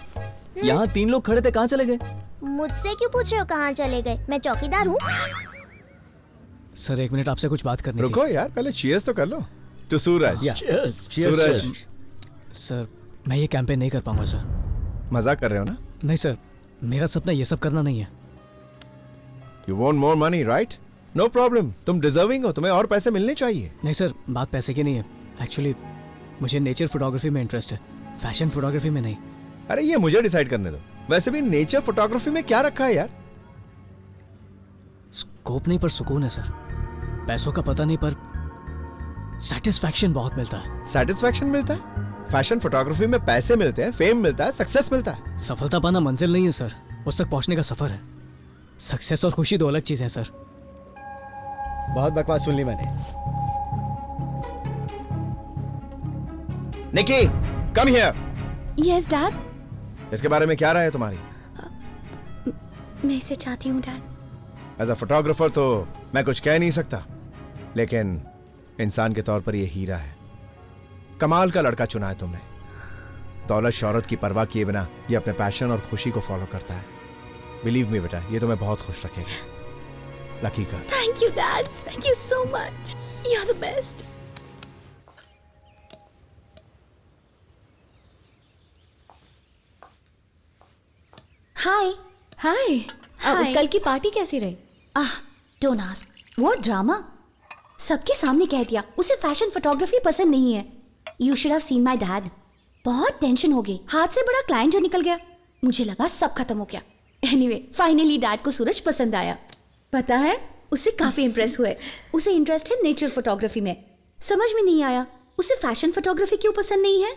यहाँ 3 लोग खड़े थे, कहाँ चले गए? मुझसे क्यों पूछ रहे हो कहाँ चले गए? मैं चौकीदार हूँ। सर 1 मिनट, आपसे कुछ बात करनी थी। रुको यार, पहले चीयर्स तो कर लो। To Suraj. सूरज। सर मैं ये कैंपेन नहीं कर पाऊंगा सर। मजाक कर रहे हो ना? नहीं सर, मेरा सपना ये सब करना नहीं है। You want more money right? No problem, तुम डिजर्विंग हो, तुम्हें और पैसे मिलने चाहिए। नहीं सर, बात पैसे की नहीं है। एक्चुअली मुझे नेचर फोटोग्राफी में इंटरेस्ट है, फैशन फोटोग्राफी में नहीं। अरे ये मुझे डिसाइड करने दो। वैसे भी नेचर फोटोग्राफी में क्या रखा है यार? स्कोप नहीं पर सुकून है सर। पैसों का पता नहीं पर सेटिस्फैक्शन बहुत मिलता है। सेटिस्फैक्शन मिलता है? फैशन फोटोग्राफी में पैसे मिलते हैं, फेम मिलता है, सक्सेस मिलता है। सफलता पाना मंजिल नहीं है सर, उस तक पहुंचने का सफर है। सक्सेस और खुशी 2 अलग चीजें हैं सर। बहुत बकवास सुन ली मैंने। निकी, कम हियर। Yes dad. इसके बारे में क्या राय है तुम्हारी? मैं इसे चाहती हूँ डैड। एज अ फोटोग्राफर तो मैं कुछ कह नहीं सकता, लेकिन इंसान के तौर पर ये हीरा है। कमाल का लड़का चुना है तुमने। दौलत शौहरत की परवाह किए बिना ये अपने पैशन और खुशी को फॉलो करता है। बिलीव मी बेटा, ये तुम्हें बहुत खुश रखेगा। Lucky girl. Thank you dad, thank you so much, you are the best. Hi. Hi. कल की पार्टी कैसी रही? Don't ask. वो ड्रामा सबके सामने कह दिया, उसे फैशन फोटोग्राफी पसंद नहीं है। You should have seen my dad. बहुत टेंशन हो गई, हाथ से बड़ा क्लाइंट जो निकल गया। मुझे लगा सब खत्म हो गया। एनीवे, फाइनली डैड को सूरज पसंद आया। पता है, उससे काफी इंप्रेस हुए। उसे इंटरेस्ट है नेचर फोटोग्राफी में। समझ में नहीं आया उसे फैशन फोटोग्राफी क्यों पसंद नहीं है।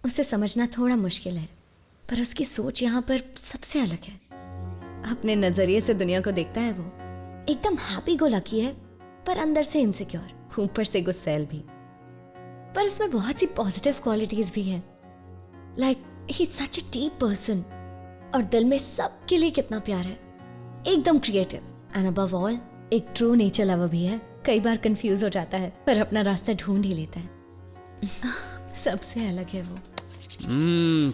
उसे समझना थोड़ा मुश्किल है, पर उसकी सोच यहाँ पर सबसे अलग है। अपने नजरिए से दुनिया को देखता है। वो एकदम हैप्पी गो लकी है, पर अंदर से इनसिक्योर, ऊपर से गुस्सैल भी। पर उसमें बहुत सी पॉजिटिव क्वालिटीज भी हैं। Like he is such a deep person, और दिल में सबके लिए कितना प्यार है। एकदम क्रिएटिव, एंड अबव ऑल एक ट्रू नेचर लवर भी है। कई बार कंफ्यूज हो जाता है, पर अपना रास्ता ढूंढ ही लेता है। सबसे अलग है वो।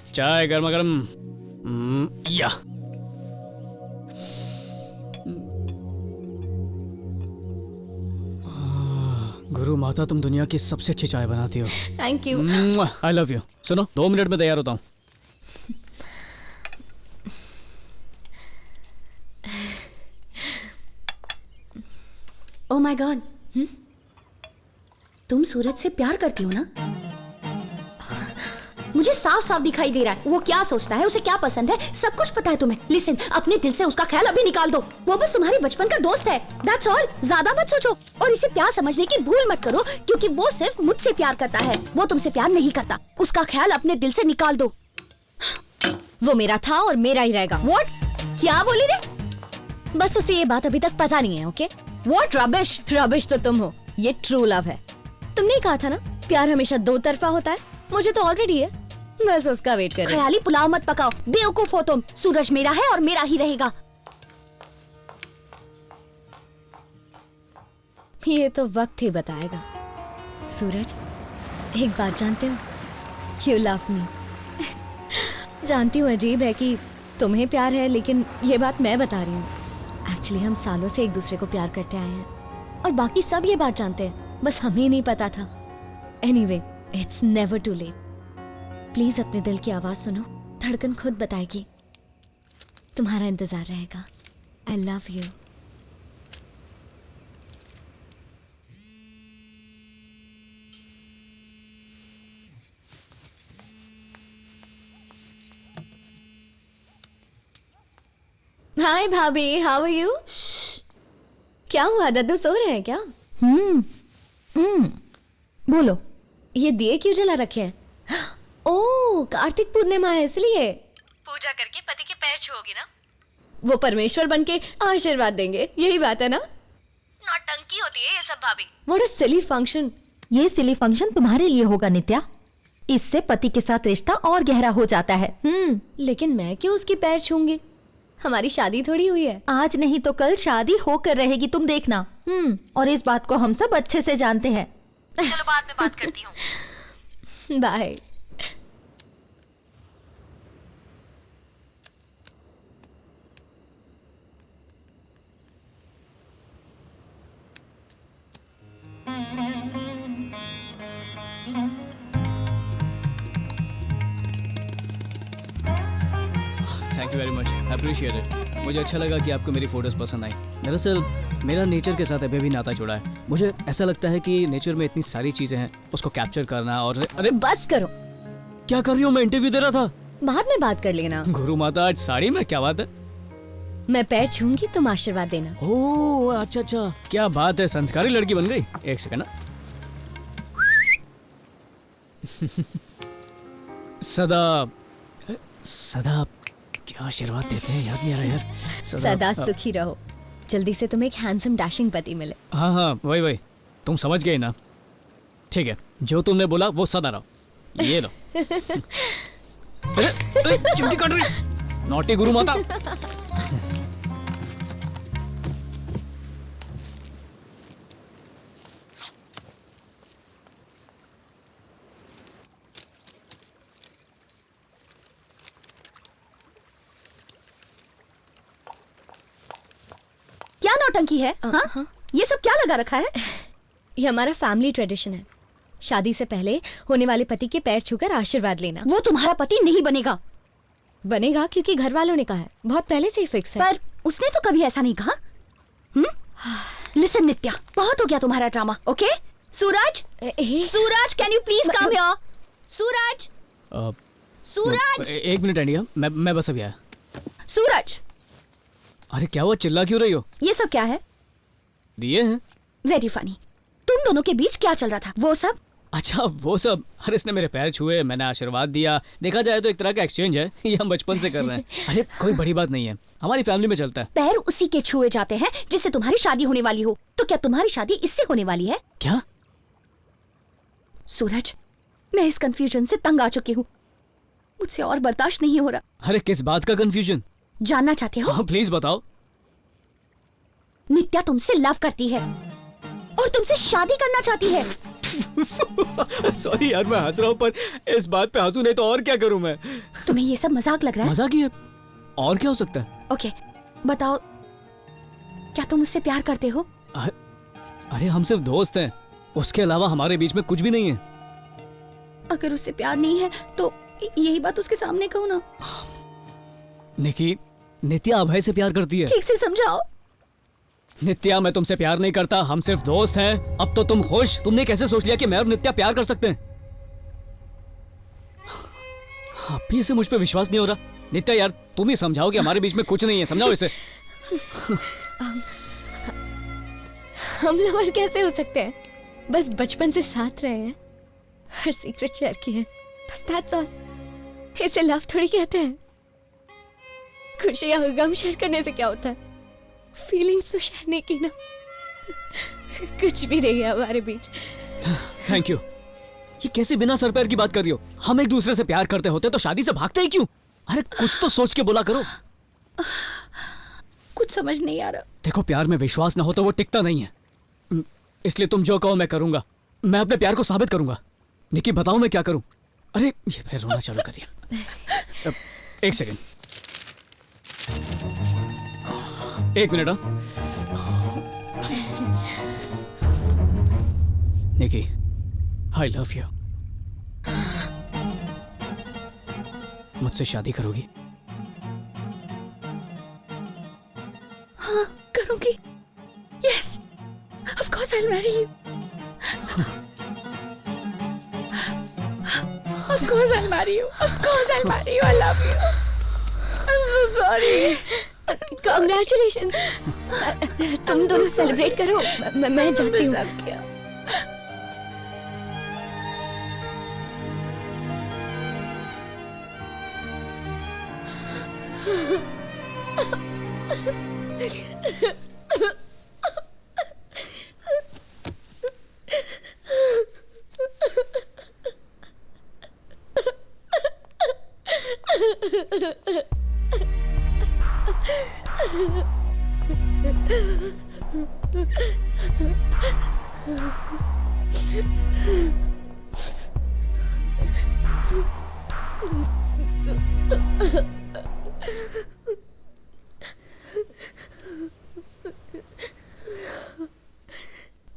चाय गर्मा गर्म। या गुरु माता, तुम दुनिया की सबसे अच्छी चाय बनाती हो। Thank you. I love you. सुनो, 2 मिनट में तैयार होता हूँ। ओह माय गॉड, तुम सूरज से प्यार करती हो ना? मुझे साफ साफ दिखाई दे रहा है वो क्या सोचता है, उसे क्या पसंद है, सब कुछ पता है तुम्हें। लिसन, अपने दिल से उसका ख्याल अभी निकाल दो। वो बस तुम्हारे बचपन का दोस्त है, दैट्स ऑल। ज्यादा मत सोचो और इसे प्यार समझने की भूल मत करो, क्योंकि वो सिर्फ मुझसे प्यार करता है, वो तुमसे प्यार नहीं करता। उसका ख्याल अपने दिल से निकाल दो। वो मेरा था और मेरा ही रहेगा। व्हाट? क्या बोली रे? बस उसे ये बात अभी तक पता नहीं है। ओके? व्हाट? रबिश। रबिश तो तुम हो, ये ट्रू लव है। तुमने कहा था ना प्यार हमेशा 2 तरफा होता है। मुझे तो ऑलरेडी है, बस उसका वेट कर। ख्याली पुलाव मत पकाओ, बेवकूफ हो तुम। सूरज मेरा है और मेरा ही रहेगा। ये तो वक्त ही बताएगा। सूरज, एक बात जानते हो, यू लव मी। जानती हूँ अजीब है कि तुम्हें प्यार है, लेकिन ये बात मैं बता रही हूँ। एक्चुअली हम सालों से एक दूसरे को प्यार करते आए हैं, और बाकी सब ये बात जानते हैं, बस हमें नहीं पता था। Anyway, it's never too late. Please अपने दिल की आवाज सुनो, धड़कन खुद बताएगी। तुम्हारा इंतजार रहेगा। आई लव यू। हाय भाभी, हाउ आर यू? क्या हुआ, दद्दू सो रहे हैं क्या? बोलो। ये दिए क्यों जला रखे हैं? ओह, कार्तिक पूर्णिमा है इसलिए। पूजा करके पति के पैर छूओगी ना? वो परमेश्वर बनके आशीर्वाद देंगे, यही बात है ना? नौटंकी होती है ये सब भाभी। What a silly function. ये सिली फंक्शन तुम्हारे लिए होगा नित्या। इससे पति के साथ रिश्ता और गहरा हो जाता है। लेकिन मैं क्यों उसके पैर छूंगी? हमारी शादी थोड़ी हुई है। आज नहीं तो कल शादी होकर रहेगी, तुम देखना। और इस बात को हम सब अच्छे से जानते हैं। चलो बाद में बात करती हूँ। Bye. Thank you very much, appreciate it. मुझे अच्छा लगा कि आपको मेरी फोटोज पसंद आई। दरअसल मेरा नेचर के साथ अभी भी नाता जुड़ा है। मुझे ऐसा लगता है कि नेचर में इतनी सारी चीजें हैं, उसको कैप्चर करना। और अरे बस करो। क्या कर रही हूँ? मैं इंटरव्यू दे रहा था। बाद में बात कर लेना। गुरु माता आज साड़ी में, क्या बात है? मैं पैर छूंगी, तुम आशीर्वाद देना। ओह अच्छा अच्छा, क्या बात है, संस्कारी लड़की बन गई। एक सेकंड। सदा सदा क्या आशीर्वाद देते हैं, याद नहीं आ रहा यार। सदा सुखी रहो, जल्दी से तुम्हें एक हैंडसम डैशिंग पति मिले। हाँ हाँ, वही तुम समझ गए ना? ठीक है, जो तुमने बोला वो सदा रहो। ये लो। अरे चिमटी काट रही, नॉटी गुरु माता। क्या नौटंकी है? हाँ? ये सब क्या लगा रखा है? ये हमारा फैमिली ट्रेडिशन है। शादी से पहले होने वाले पति के पैर छूकर आशीर्वाद लेना। वो तुम्हारा पति नहीं बनेगा। बनेगा क्योंकि घर वालों ने कहा है, बहुत पहले से ही फिक्स है। पर उसने तो कभी ऐसा नहीं कहा। लिसन नित्या, बहुत हो गया तुम्हारा drama. Okay Suraj, Suraj can you please come here? Suraj, Suraj, एक मिनट इंडिया, मैं बस अभी आया। सूरज, अरे क्या हुआ, चिल्ला क्यों रही हो? ये सब क्या है? दिए हैं। Very funny. तुम दोनों के बीच क्या चल रहा था? वो सब? अच्छा वो सब, अरे इसने मेरे पैर छुए, मैंने आशीर्वाद दिया। देखा जाए तो एक तरह का एक्सचेंज है, ये हम बचपन से कर रहे हैं। अरे कोई बड़ी बात नहीं है, हमारी फैमिली में चलता है। पैर उसी के छुए जाते हैं जिससे तुम्हारी शादी होने वाली हो। तो क्या तुम्हारी शादी इससे होने वाली है? क्या? सूरज, मैं इस कंफ्यूजन से तंग आ चुकी हूँ, मुझसे और बर्दाश्त नहीं हो रहा। अरे किस बात का कंफ्यूजन? जानना चाहते हो? हाँ प्लीज बताओ। नित्या तुमसे लव करती है और तुमसे शादी करना चाहती है। सॉरी यार, मैं हंस रहा हूँ, पर इस बात पे हंसू नहीं तो और क्या करूँ मैं? तुम्हें ये सब मजाक लग रहा है? मजाक ही है, और क्या हो सकता है? ओके बताओ, क्या तुम मुझसे प्यार करते हो? अरे हम सिर्फ दोस्त हैं, उसके अलावा हमारे बीच में कुछ भी नहीं है। अगर उससे प्यार नहीं है तो यही बात उसके सामने कहो ना। निकी, नित्या अभय से प्यार करती है। ठीक से समझाओ। नित्या मैं तुमसे प्यार नहीं करता, हम सिर्फ दोस्त हैं। अब तो तुम खुश? तुमने कैसे सोच लिया कि मैं और नित्या प्यार कर सकते हैं? अब भी इसे मुझ पे विश्वास नहीं हो रहा। नित्या यार तुम ही समझाओ कि हमारे बीच में कुछ नहीं है, समझाओ इसे। हम लवर कैसे हो सकते हैं? बस बचपन से साथ रहे हैं, हर सीक्रेट शेयर किए हैं, बस दैट्स ऑल। इसे लव थोड़ी कहते हैं। खुशियां और गम शेयर करने से क्या होता है? फीलिंग्स तो शेयर नहीं की ना। कुछ भी नहीं है हमारे बीच। Thank you. ये कैसे बिना सर पैर की बात कर रही हो? हम एक दूसरे से प्यार करते होते तो शादी से भागते ही क्यों? अरे कुछ तो सोच के बोला करो। कुछ समझ नहीं आ रहा। देखो प्यार में विश्वास ना हो तो वो टिकता नहीं है, इसलिए तुम जो कहो मैं करूंगा। मैं अपने प्यार को साबित करूंगा। निकी बताओ मैं क्या करूं? अरे ये फिर रोना चालू कर दिया। एक सेकंड, एक minute. Nikki, I love you. मुझसे शादी करोगी? हाँ करूंगी। Yes, of course I will marry you. Of course I'll marry you. Of course I'll marry you. I love you. I'm so sorry. Congratulation. तुम दोनों सेलिब्रेट करो, मैं जाती हूँ।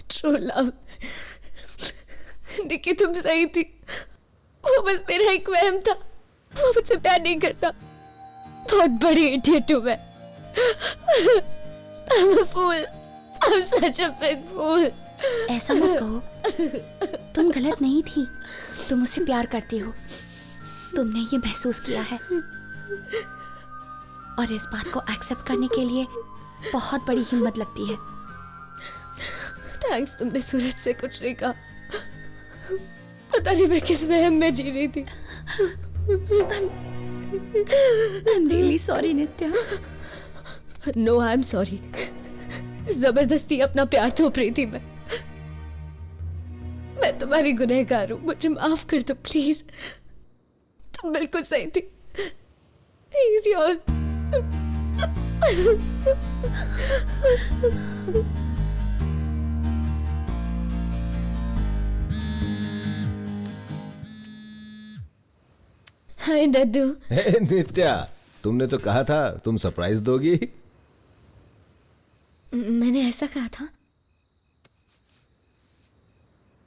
True love. निकी तुम सही थी, वो बस मेरा एक वहम था। वो मुझसे प्यार नहीं करता। बहुत बड़ी इडियट हूँ मैं। I'm a fool. I'm such a big fool. ऐसा मत कहो, तुम गलत नहीं थी। तुम उसे प्यार करती हो, तुमने ये महसूस किया है, और इस बात को एक्सेप्ट करने के लिए बहुत बड़ी हिम्मत लगती है। थैंक्स, तुमने सूरज से कुछ नहीं कहा। पता नहीं मैं किस वहम में जी रही थी। I'm really sorry Nitya. No, I'm sorry. जबरदस्ती अपना प्यार थोप रही थी मैं तुम्हारी गुनहगार हूँ, मुझे माफ कर दो प्लीज। तुम बिल्कुल सही थी। He's yours. हाय दद्दू। हे नित्या, तुमने तो कहा था तुम सरप्राइज दोगी। मैंने ऐसा कहा था?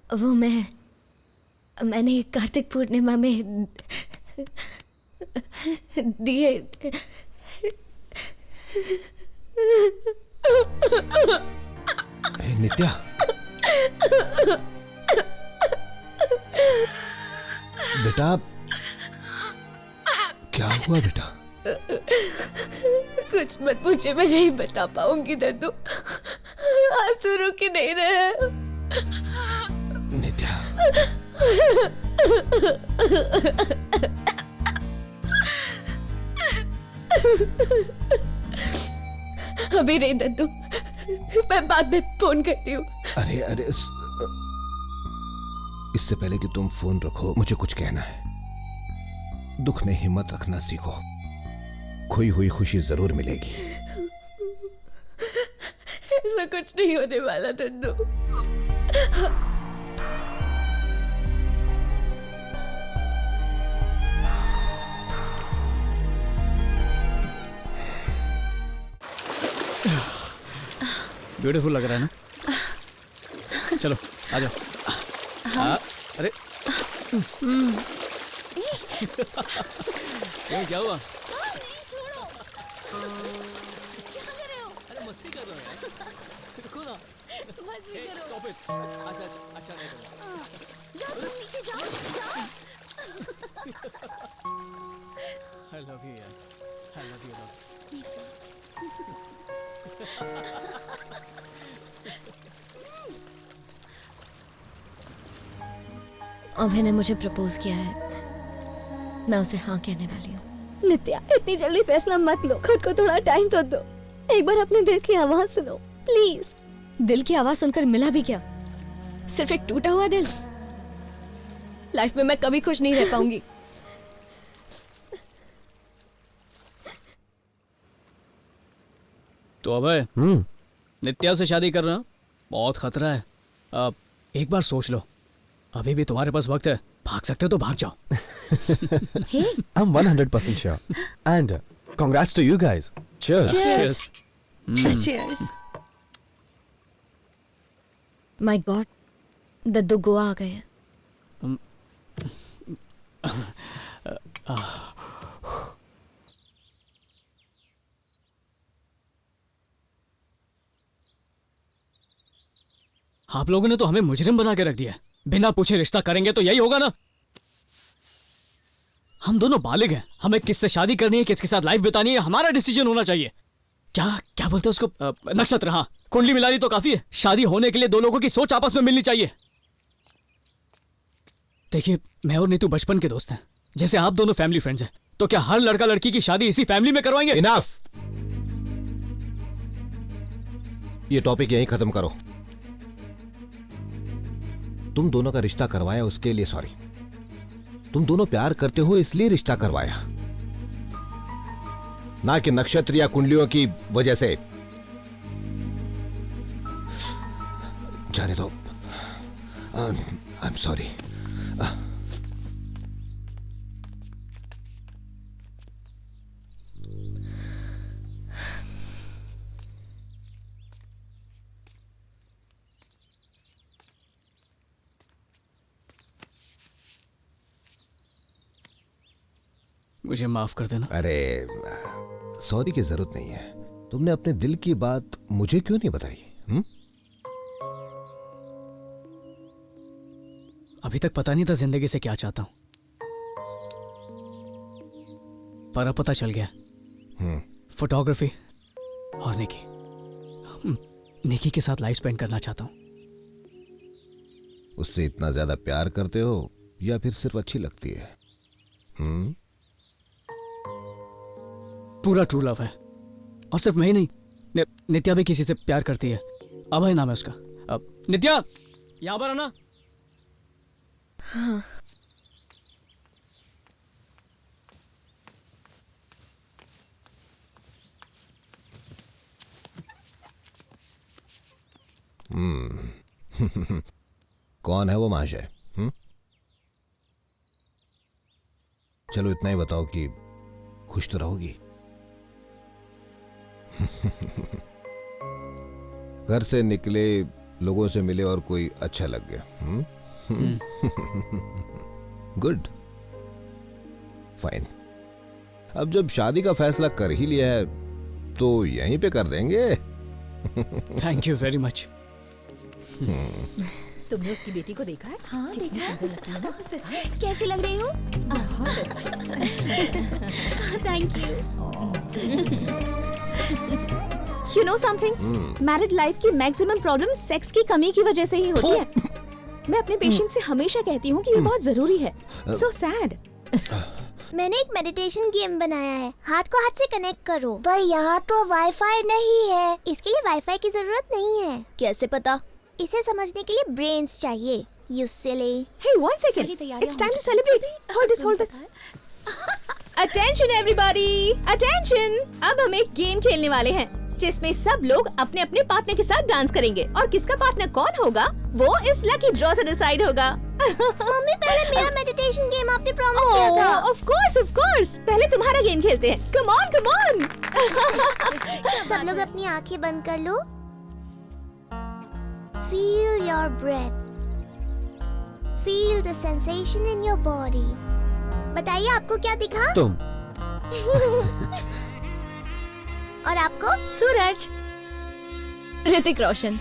वो मैंने कार्तिक पूर्णिमा में दिए। हे नित्या, बेटा क्या हुआ बेटा? कुछ मत पूछे, मैं नहीं बता पाऊंगी दद्दू। आंसू रुक ही नहीं रहे। नित्या, अभी नहीं दद्दू, मैं बाद में फोन करती हूँ। अरे अरे, इससे पहले कि तुम फोन रखो, मुझे कुछ कहना है। दुख में हिम्मत रखना सीखो, खोई हुई खुशी जरूर मिलेगी। ऐसा कुछ नहीं होने वाला दद्दू। ब्यूटीफुल लग रहा है ना? चलो आ जाओ। अरे क्या हुआ? अरे मस्ती कर रहे हो यार, रुको ना। Stop it. अच्छा नहीं करो। जाओ तुम नीचे जाओ। I love you यार, I love you love. अभय ने मुझे प्रपोज किया है, मैं उसे हाँ कहने वाली हूँ। नित्या, इतनी जल्दी फैसला मत लो, खुद को थोड़ा टाइम तो दो। एक बार अपने दिल की आवाज सुनो प्लीज। दिल की आवाज सुनकर मिला भी क्या? सिर्फ एक टूटा हुआ दिल। लाइफ में मैं कभी खुश नहीं रह पाऊंगी। तो अभय, नित्या से शादी करना बहुत खतरा है। अब एक बार सोच लो, अभी भी तुम्हारे पास वक्त है। भाग सकते हो तो भाग जाओ। Hey, I'm 100% sure. And congrats to you guys. Cheers. cheers. Cheers. My God, दद्दू गोवा आ गए हैं। आप लोगों ने तो हमें मुजरिम बना के रख दिया है। बिना पूछे रिश्ता करेंगे तो यही होगा ना। हम दोनों बालिग हैं, हमें किससे शादी करनी है, किसके साथ लाइफ बितानी है, हमारा डिसीजन होना चाहिए। क्या क्या बोलते हैं उसको? नक्षत्र। हाँ, कुंडली मिला ली तो काफी है। शादी होने के लिए दो लोगों की सोच आपस में मिलनी चाहिए। देखिए, मैं और नीतू बचपन के दोस्त हैं, जैसे आप दोनों फैमिली फ्रेंड्स हैं, तो क्या हर लड़का लड़की की शादी इसी फैमिली में करवाएंगे? इनफ। ये टॉपिक यहीं खत्म करो। तुम दोनों का रिश्ता करवाया उसके लिए सॉरी। तुम दोनों प्यार करते हो इसलिए रिश्ता करवाया, ना कि नक्षत्र या कुंडलियों की वजह से। जाने दो। आई एम सॉरी। मुझे माफ कर देना। अरे सॉरी की जरूरत नहीं है। तुमने अपने दिल की बात मुझे क्यों नहीं बताई? अभी तक पता नहीं था जिंदगी से क्या चाहता हूं, पर अब पता चल गया। फोटोग्राफी और निकी के साथ लाइफ स्पेंड करना चाहता हूं। उससे इतना ज्यादा प्यार करते हो या फिर सिर्फ अच्छी लगती है? पूरा ट्रू लव है। और सिर्फ मैं ही नहीं, नित्या भी किसी से प्यार करती है। अभय नाम है उसका। नित्या, यहां पर आना। हाँ। कौन है वो महाशय? चलो इतना ही बताओ कि खुश तो रहोगी। घर से निकले, लोगों से मिले और कोई अच्छा लग गया। Good, fine. अब जब शादी का फैसला कर ही लिया है तो यहीं पे कर देंगे। Thank you very much. तुमने उसकी बेटी को देखा है? हाँ, कितनी देखा। सुंदर लगती है ना? सच में? कैसी लग रही हूँ? बहुत अच्छी। Thank you. You know something? Married life की मैक्सिमम प्रॉब्लम सेक्स की कमी की वजह से ही होती है। मैं अपने पेशेंट से हमेशा कहती हूँ कि ये बहुत जरूरी है। So sad. मैंने एक मेडिटेशन गेम बनाया है। हाथ को हाथ से कनेक्ट करो। पर यहाँ तो वाईफाई नहीं है। इसके लिए वाईफाई की जरूरत नहीं है। कैसे पता? इसे समझने के लिए ब्रेन्स चाहिए। You silly. Hey, one second. It's time to celebrate. Hold this. Attention everybody. Attention. अब हम एक गेम खेलने वाले हैं जिसमें सब लोग अपने अपने पार्टनर के साथ डांस करेंगे और किसका पार्टनर कौन होगा वो इस लकी ड्रॉ से डिसाइड होगा। मम्मी, पहले मेरा मेडिटेशन गेम आपने प्रॉमिस किया था। Of course. पहले तुम्हारा गेम खेलते हैं। Come on. सब लोग अपनी आंखें बंद कर लो। Feel your breath. Feel the sensation in your body. बताइए आपको क्या दिखा? तुम। और आपको? सूरज। ऋतिक रोशन।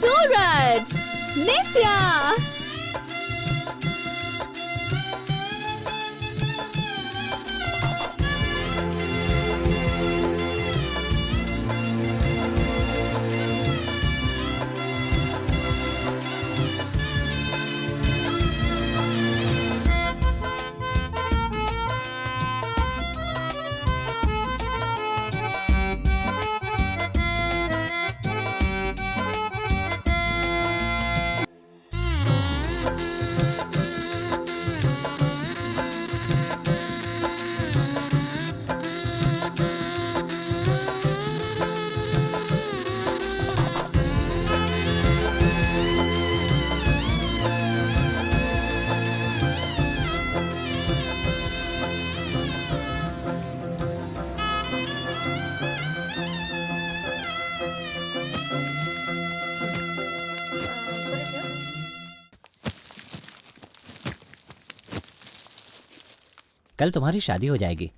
सूरज, नित्या। कल तुम्हारी शादी हो जाएगी।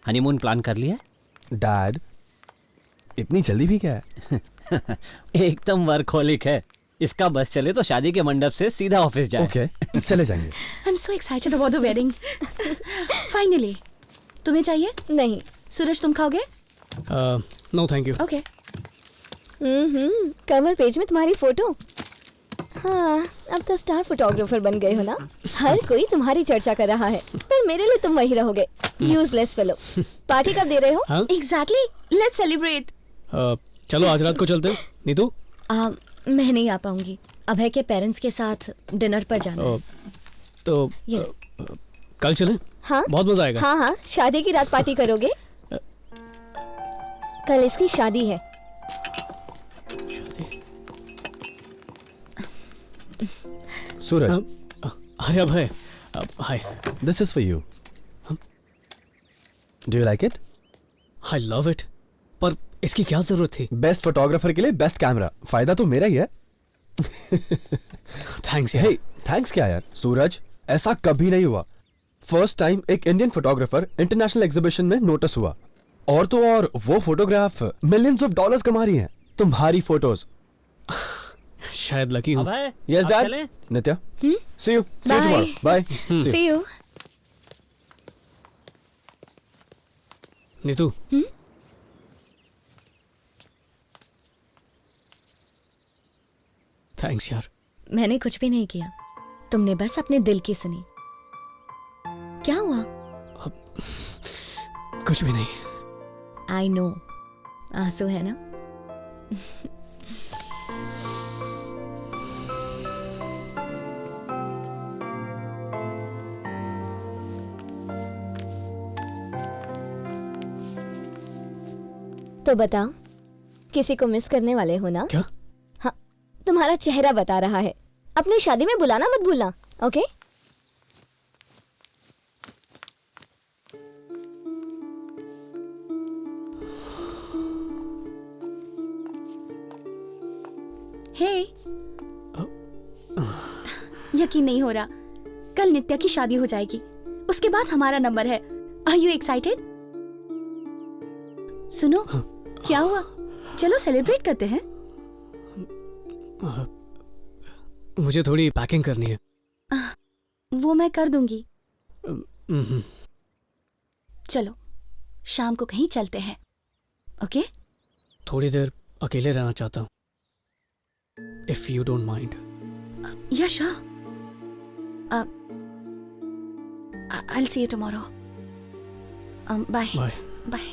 हनीमून प्लान कर लिया? डैड, इतनी जल्दी भी क्या है? एकदम वर्कहोलिक है। इसका बस चले तो शादी के मंडप से सीधा ऑफिस जाए। ओके, चले जाएंगे। I am so excited about the wedding. Finally. तुम्हें चाहिए? नहीं। सूरज, तुम खाओगे? No thank you. Okay. Cover page में तुम्हारी फोटो। हाँ, अब तो स्टार फोटोग्राफर बन गए हो ना। हर कोई तुम्हारी चर्चा कर रहा है, पर मेरे लिए तुम वही रहोगे, यूजलेस फेलो। पार्टी कब दे रहे हो? Exactly, let's celebrate. चलो आज रात को चलते हैं। नीतू? मैं नहीं आ पाऊंगी, अभय के पेरेंट्स के साथ डिनर पर जाना है। तो कल चलें? हाँ, बहुत मजा आएगा। हाँ हाँ, शादी की रात पार्टी करोगे? कल इसकी शादी है। सूरज। अरे Abhay, hi. This is for you. Do you like it? I love it, पर इसकी क्या जरूरत थी? बेस्ट फोटोग्राफर के लिए बेस्ट कैमरा, फायदा तो मेरा ही है। थैंक्स यार। हे, थैंक्स क्या यार? सूरज, ऐसा कभी नहीं हुआ। फर्स्ट टाइम एक इंडियन फोटोग्राफर इंटरनेशनल एग्जीबिशन में नोटिस हुआ, और तो और वो फोटोग्राफ मिलियंस ऑफ डॉलर्स कमा रही हैं। तुम्हारी फोटोज। शायद लकी हूँ। Yes dad. Nitya, see you tomorrow. Bye. See you. Neetu, thanks यार। मैंने कुछ भी नहीं किया, तुमने बस अपने दिल की सुनी। क्या हुआ? कुछ भी नहीं। आई नो, आंसू है ना? तो बताओ, किसी को मिस करने वाले हो ना? क्या? हाँ, तुम्हारा चेहरा बता रहा है। अपनी शादी में बुलाना मत भूलना, ओके? हे, यकीन नहीं हो रहा, कल नित्या की शादी हो जाएगी, उसके बाद हमारा नंबर है। Are you excited? सुनो, क्या हुआ? चलो सेलिब्रेट करते हैं। मुझे थोड़ी पैकिंग करनी है। वो मैं कर दूंगी। चलो शाम को कहीं चलते हैं, ओके? थोड़ी देर अकेले रहना चाहता हूँ, इफ यू डोंट माइंड। या sure. I'll see you tomorrow. Bye. Bye. Bye.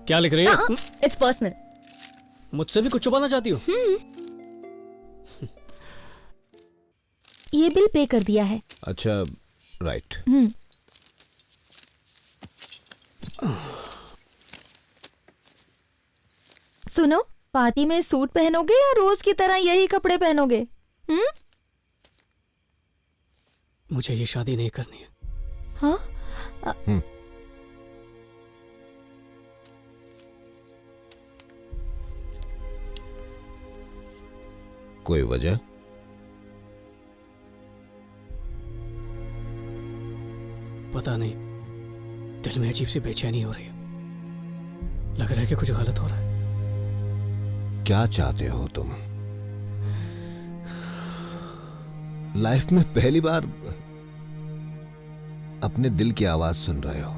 क्या लिख रही है? It's personal. मुझसे भी कुछ छुपाना चाहती हो? ये बिल पे कर दिया है। अच्छा, राइट। सुनो, पार्टी में सूट पहनोगे या रोज की तरह यही कपड़े पहनोगे? मुझे ये शादी नहीं करनी है। हाँ? कोई वजह? पता नहीं, दिल में अजीब सी बेचैनी हो रही है। लग रहा है कि कुछ गलत हो रहा है। क्या चाहते हो तुम? लाइफ में पहली बार अपने दिल की आवाज सुन रहे हो।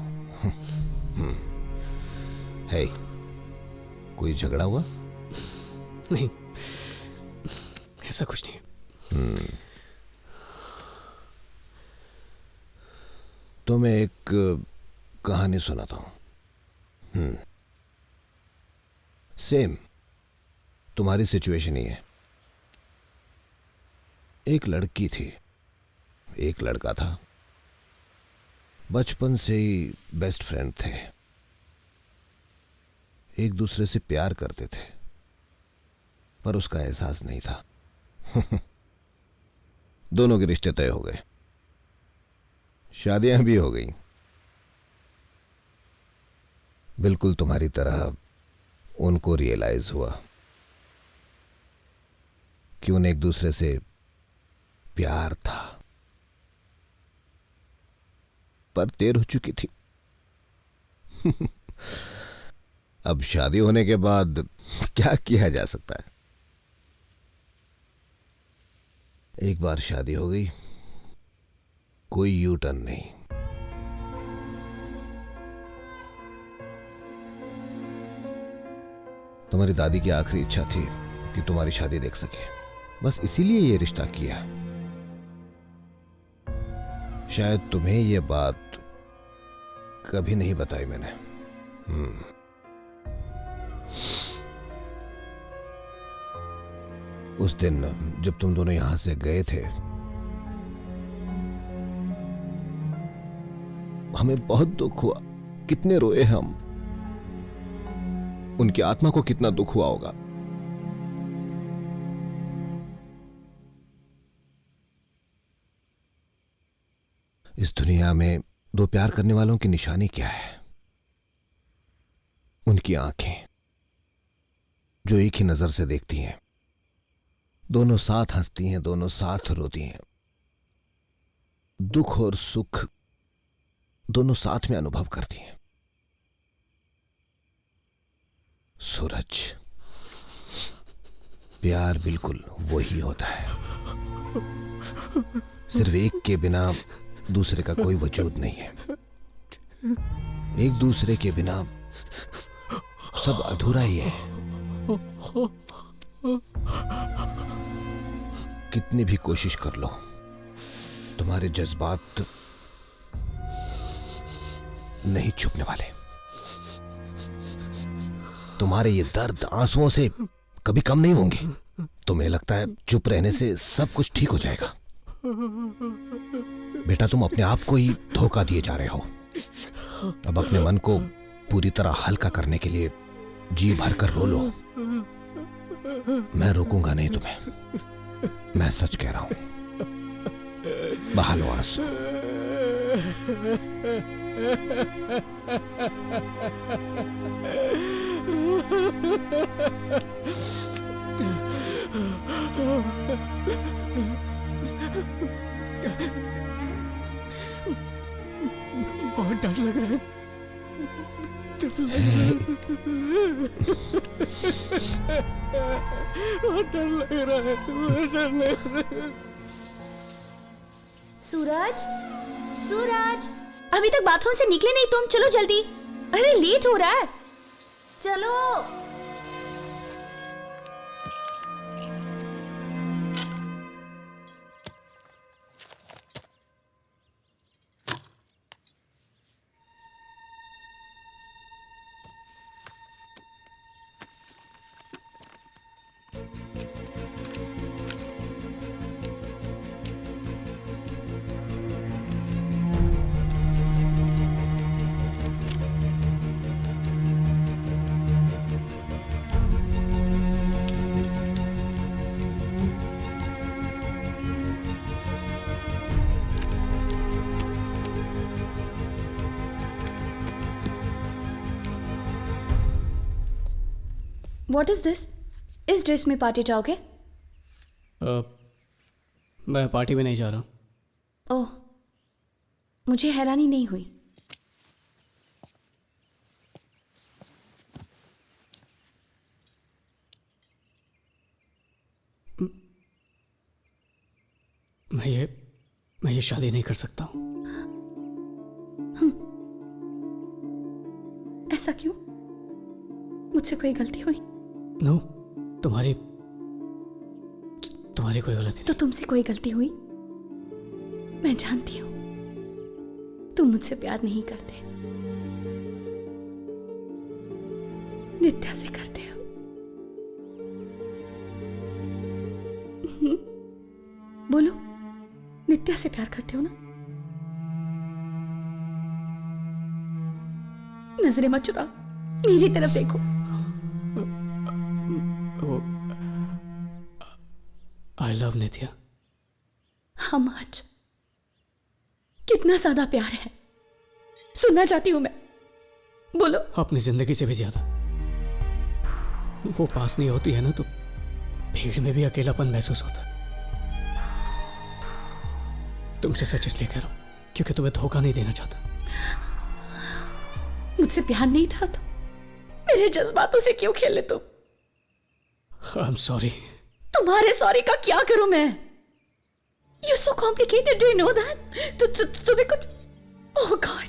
हे, कोई झगड़ा हुआ? नहीं, ऐसा कुछ नहीं। तो मैं एक कहानी सुनाता हूं। सेम तुम्हारी सिचुएशन ही है। एक लड़की थी, एक लड़का था, बचपन से ही बेस्ट फ्रेंड थे, एक दूसरे से प्यार करते थे, पर उसका एहसास नहीं था। दोनों के रिश्ते तय हो गए, शादियां भी हो गई, बिल्कुल तुम्हारी तरह उनको रियलाइज हुआ कि उन्हें एक दूसरे से प्यार था, पर देर हो चुकी थी। अब शादी होने के बाद क्या किया जा सकता है? एक बार शादी हो गई, कोई यू टर्न नहीं। तुम्हारी दादी की आखिरी इच्छा थी कि तुम्हारी शादी देख सके, बस इसीलिए ये रिश्ता किया। शायद तुम्हें ये बात कभी नहीं बताई मैंने। उस दिन जब तुम दोनों यहां से गए थे, हमें बहुत दुख हुआ, कितने रोए हम, उनकी आत्मा को कितना दुख हुआ होगा। इस दुनिया में दो प्यार करने वालों की निशानी क्या है? उनकी आंखें जो एक ही नजर से देखती हैं, दोनों साथ हंसती हैं, दोनों साथ रोती हैं, दुख और सुख दोनों साथ में अनुभव करती हैं। सूरज, प्यार बिल्कुल वही होता है, सिर्फ एक के बिना दूसरे का कोई वजूद नहीं है। एक दूसरे के बिना सब अधूरा ही है। कितनी भी कोशिश कर लो, तुम्हारे जज्बात नहीं छुपने वाले। तुम्हारे ये दर्द आंसुओं से कभी कम नहीं होंगे। तुम्हें लगता है चुप रहने से सब कुछ ठीक हो जाएगा। बेटा, तुम अपने आप को ही धोखा दिए जा रहे हो। अब अपने मन को पूरी तरह हल्का करने के लिए जी भर कर रो लो। मैं रोकूंगा नहीं तुम्हें, मैं सच कह रहा हूं। बहा लो आंसू। बहुत डर लग रहा है। बहुत डर लग रहा है। बहुत डर लग रहा है। सूरज, सूरज, अभी तक बाथरूम से निकले नहीं तुम? चलो जल्दी, अरे लेट हो रहा है, चलो। What is this? इस ड्रेस में पार्टी जाओगे? मैं पार्टी में नहीं जा रहा। ओह, मुझे हैरानी नहीं हुई। मैं ये शादी नहीं कर सकता हूँ। ऐसा क्यों? मुझसे कोई गलती हुई? नो, तुम्हारी कोई गलती। तो तुमसे कोई गलती हुई? मैं जानती हूँ तुम मुझसे प्यार नहीं करते, नित्या से करते हो। बोलो, नित्या से प्यार करते हो ना? नजरें मत चुराओ, मेरी तरफ देखो। आई लव नित्या। How much? कितना ज्यादा प्यार है, सुनना चाहती हूँ मैं, बोलो। अपनी जिंदगी से भी ज्यादा। वो पास नहीं होती है ना तो भीड़ में भी अकेलापन महसूस होता है। तुमसे सच इसलिए कह रहा हूं क्योंकि तुम्हें धोखा नहीं देना चाहता। मुझसे प्यार नहीं था तो मेरे जज्बातों से क्यों खेले तुम? आई एम सॉरी। तुम्हारे सॉरी का क्या करूं मैं? You're so complicated, do you know that? तुम्हें कुछ, oh God,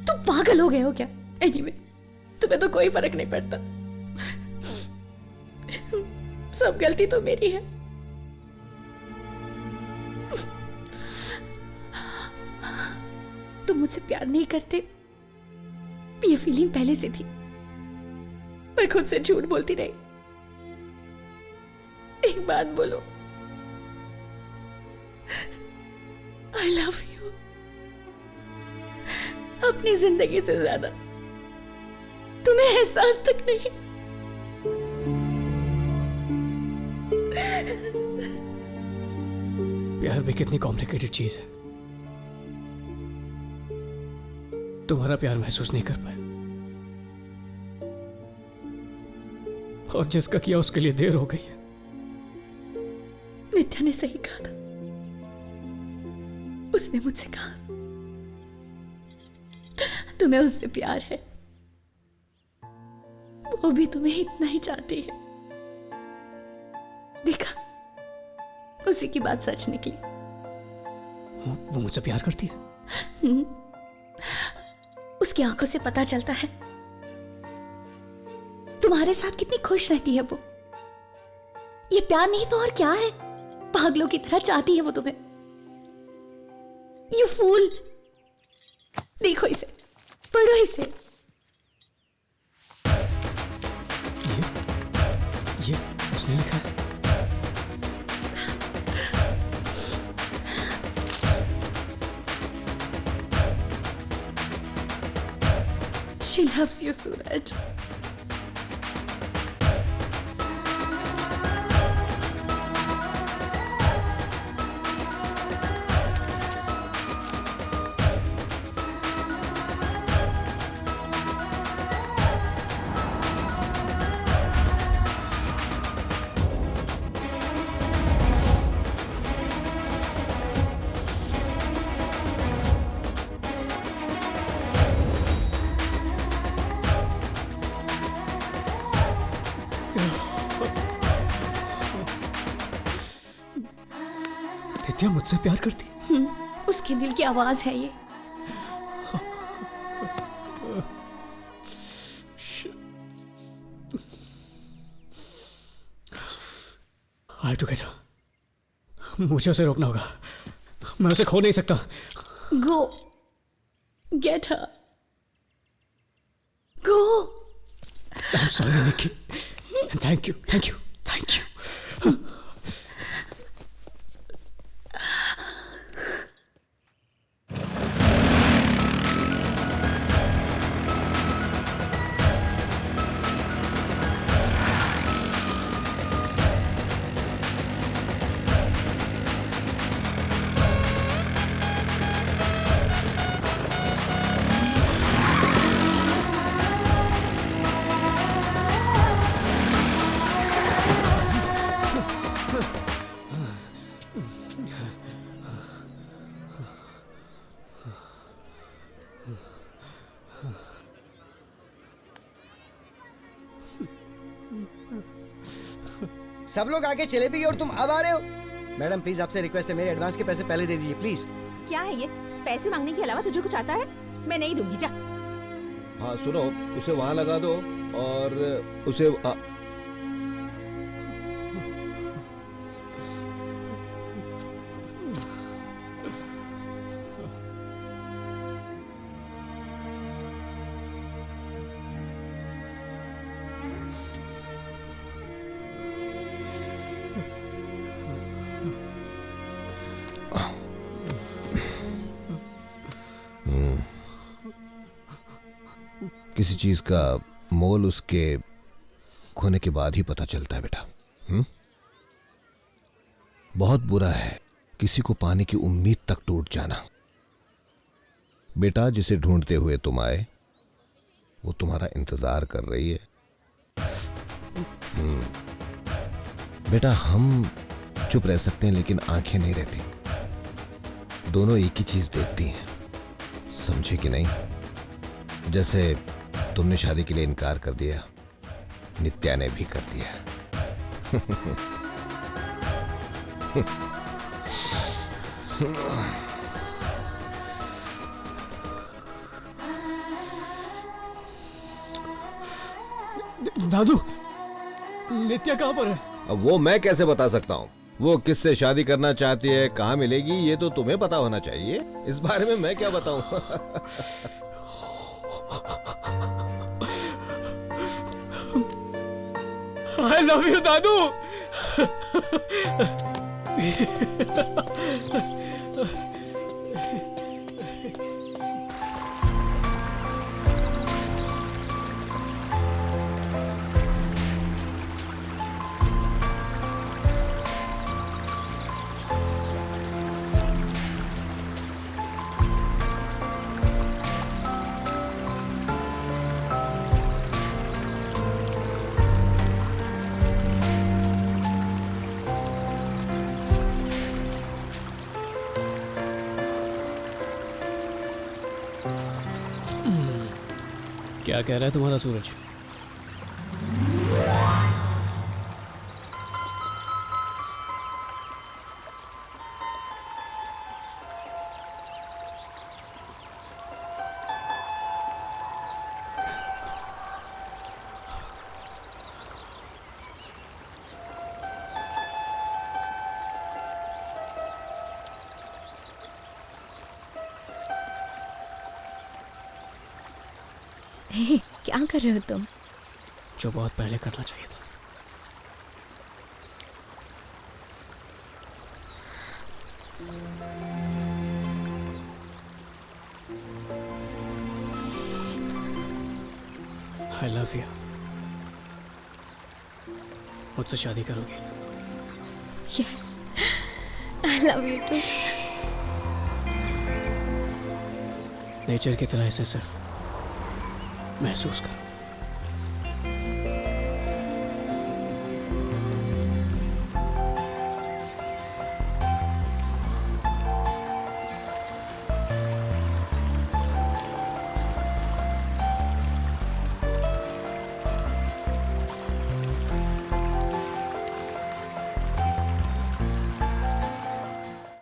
तुम पागल हो गए हो क्या? Anyway, तुम्हें तो कोई फर्क नहीं पड़ता। सब गलती तो मेरी है। तुम मुझसे प्यार नहीं करते, ये फीलिंग पहले से थी, पर खुद से झूठ बोलती रही। एक बात बोलो, I love you। अपनी जिंदगी से ज्यादा तुम्हें एहसास तक नहीं। प्यार भी कितनी कॉम्प्लिकेटेड चीज है। तुम्हारा प्यार महसूस नहीं कर पाया, और जिसका किया उसके लिए देर हो गई है। नित्या ने सही कहा था, उसने मुझसे कहा तुम्हें उससे प्यार है, वो भी तुम्हें इतना ही चाहती है। देखा, उसी की बात सच निकली। वो मुझसे प्यार करती है? उसकी आंखों से पता चलता है तुम्हारे साथ कितनी खुश रहती है वो। ये प्यार नहीं तो और क्या है? पागलों की तरह चाहती है वो तुम्हें। यू फूल, देखो इसे, पढ़ो इसे। ये उसने लिखा है। She loves you, Suraj. नित्या मुझसे प्यार करती है? उसके दिल की आवाज है ये। I have to get her. मुझे उसे रोकना होगा, मैं उसे खो नहीं सकता। Go, get her. Go. I'm sorry, Nikki. Thank you, thank you, thank you. सब लोग आगे चले भी गए और तुम अब आ रहे हो। मैडम प्लीज, आपसे रिक्वेस्ट है, मेरे एडवांस के पैसे पहले दे दीजिए प्लीज। क्या है ये? पैसे मांगने के अलावा तुझे कुछ आता है? मैं नहीं दूंगी, जा। हाँ सुनो, उसे वहां लगा दो और उसे किसी चीज का मोल उसके खोने के बाद ही पता चलता है बेटा। बहुत बुरा है किसी को पाने की उम्मीद तक टूट जाना। बेटा, जिसे ढूंढते हुए तुम आए वो तुम्हारा इंतजार कर रही है। बेटा, हम चुप रह सकते हैं लेकिन आंखें नहीं रहती। दोनों एक ही चीज देखती हैं, समझे कि नहीं? जैसे तुमने शादी के लिए इनकार कर दिया, नित्या ने भी कर दिया। दादू, नित्या कहाँ पर है? अब वो मैं कैसे बता सकता हूँ? वो किससे शादी करना चाहती है, कहाँ मिलेगी, ये तो तुम्हें पता होना चाहिए। इस बारे में मैं क्या बताऊं? I love you, दादू। क्या कह रहा है तुम्हारा सूरज? हे, क्या कर रहे हो तुम? जो बहुत पहले करना चाहिए था। I love you। मुझसे शादी करोगी? Yes, I love you too। Nature की तरह इसे सिर्फ महसूस करो।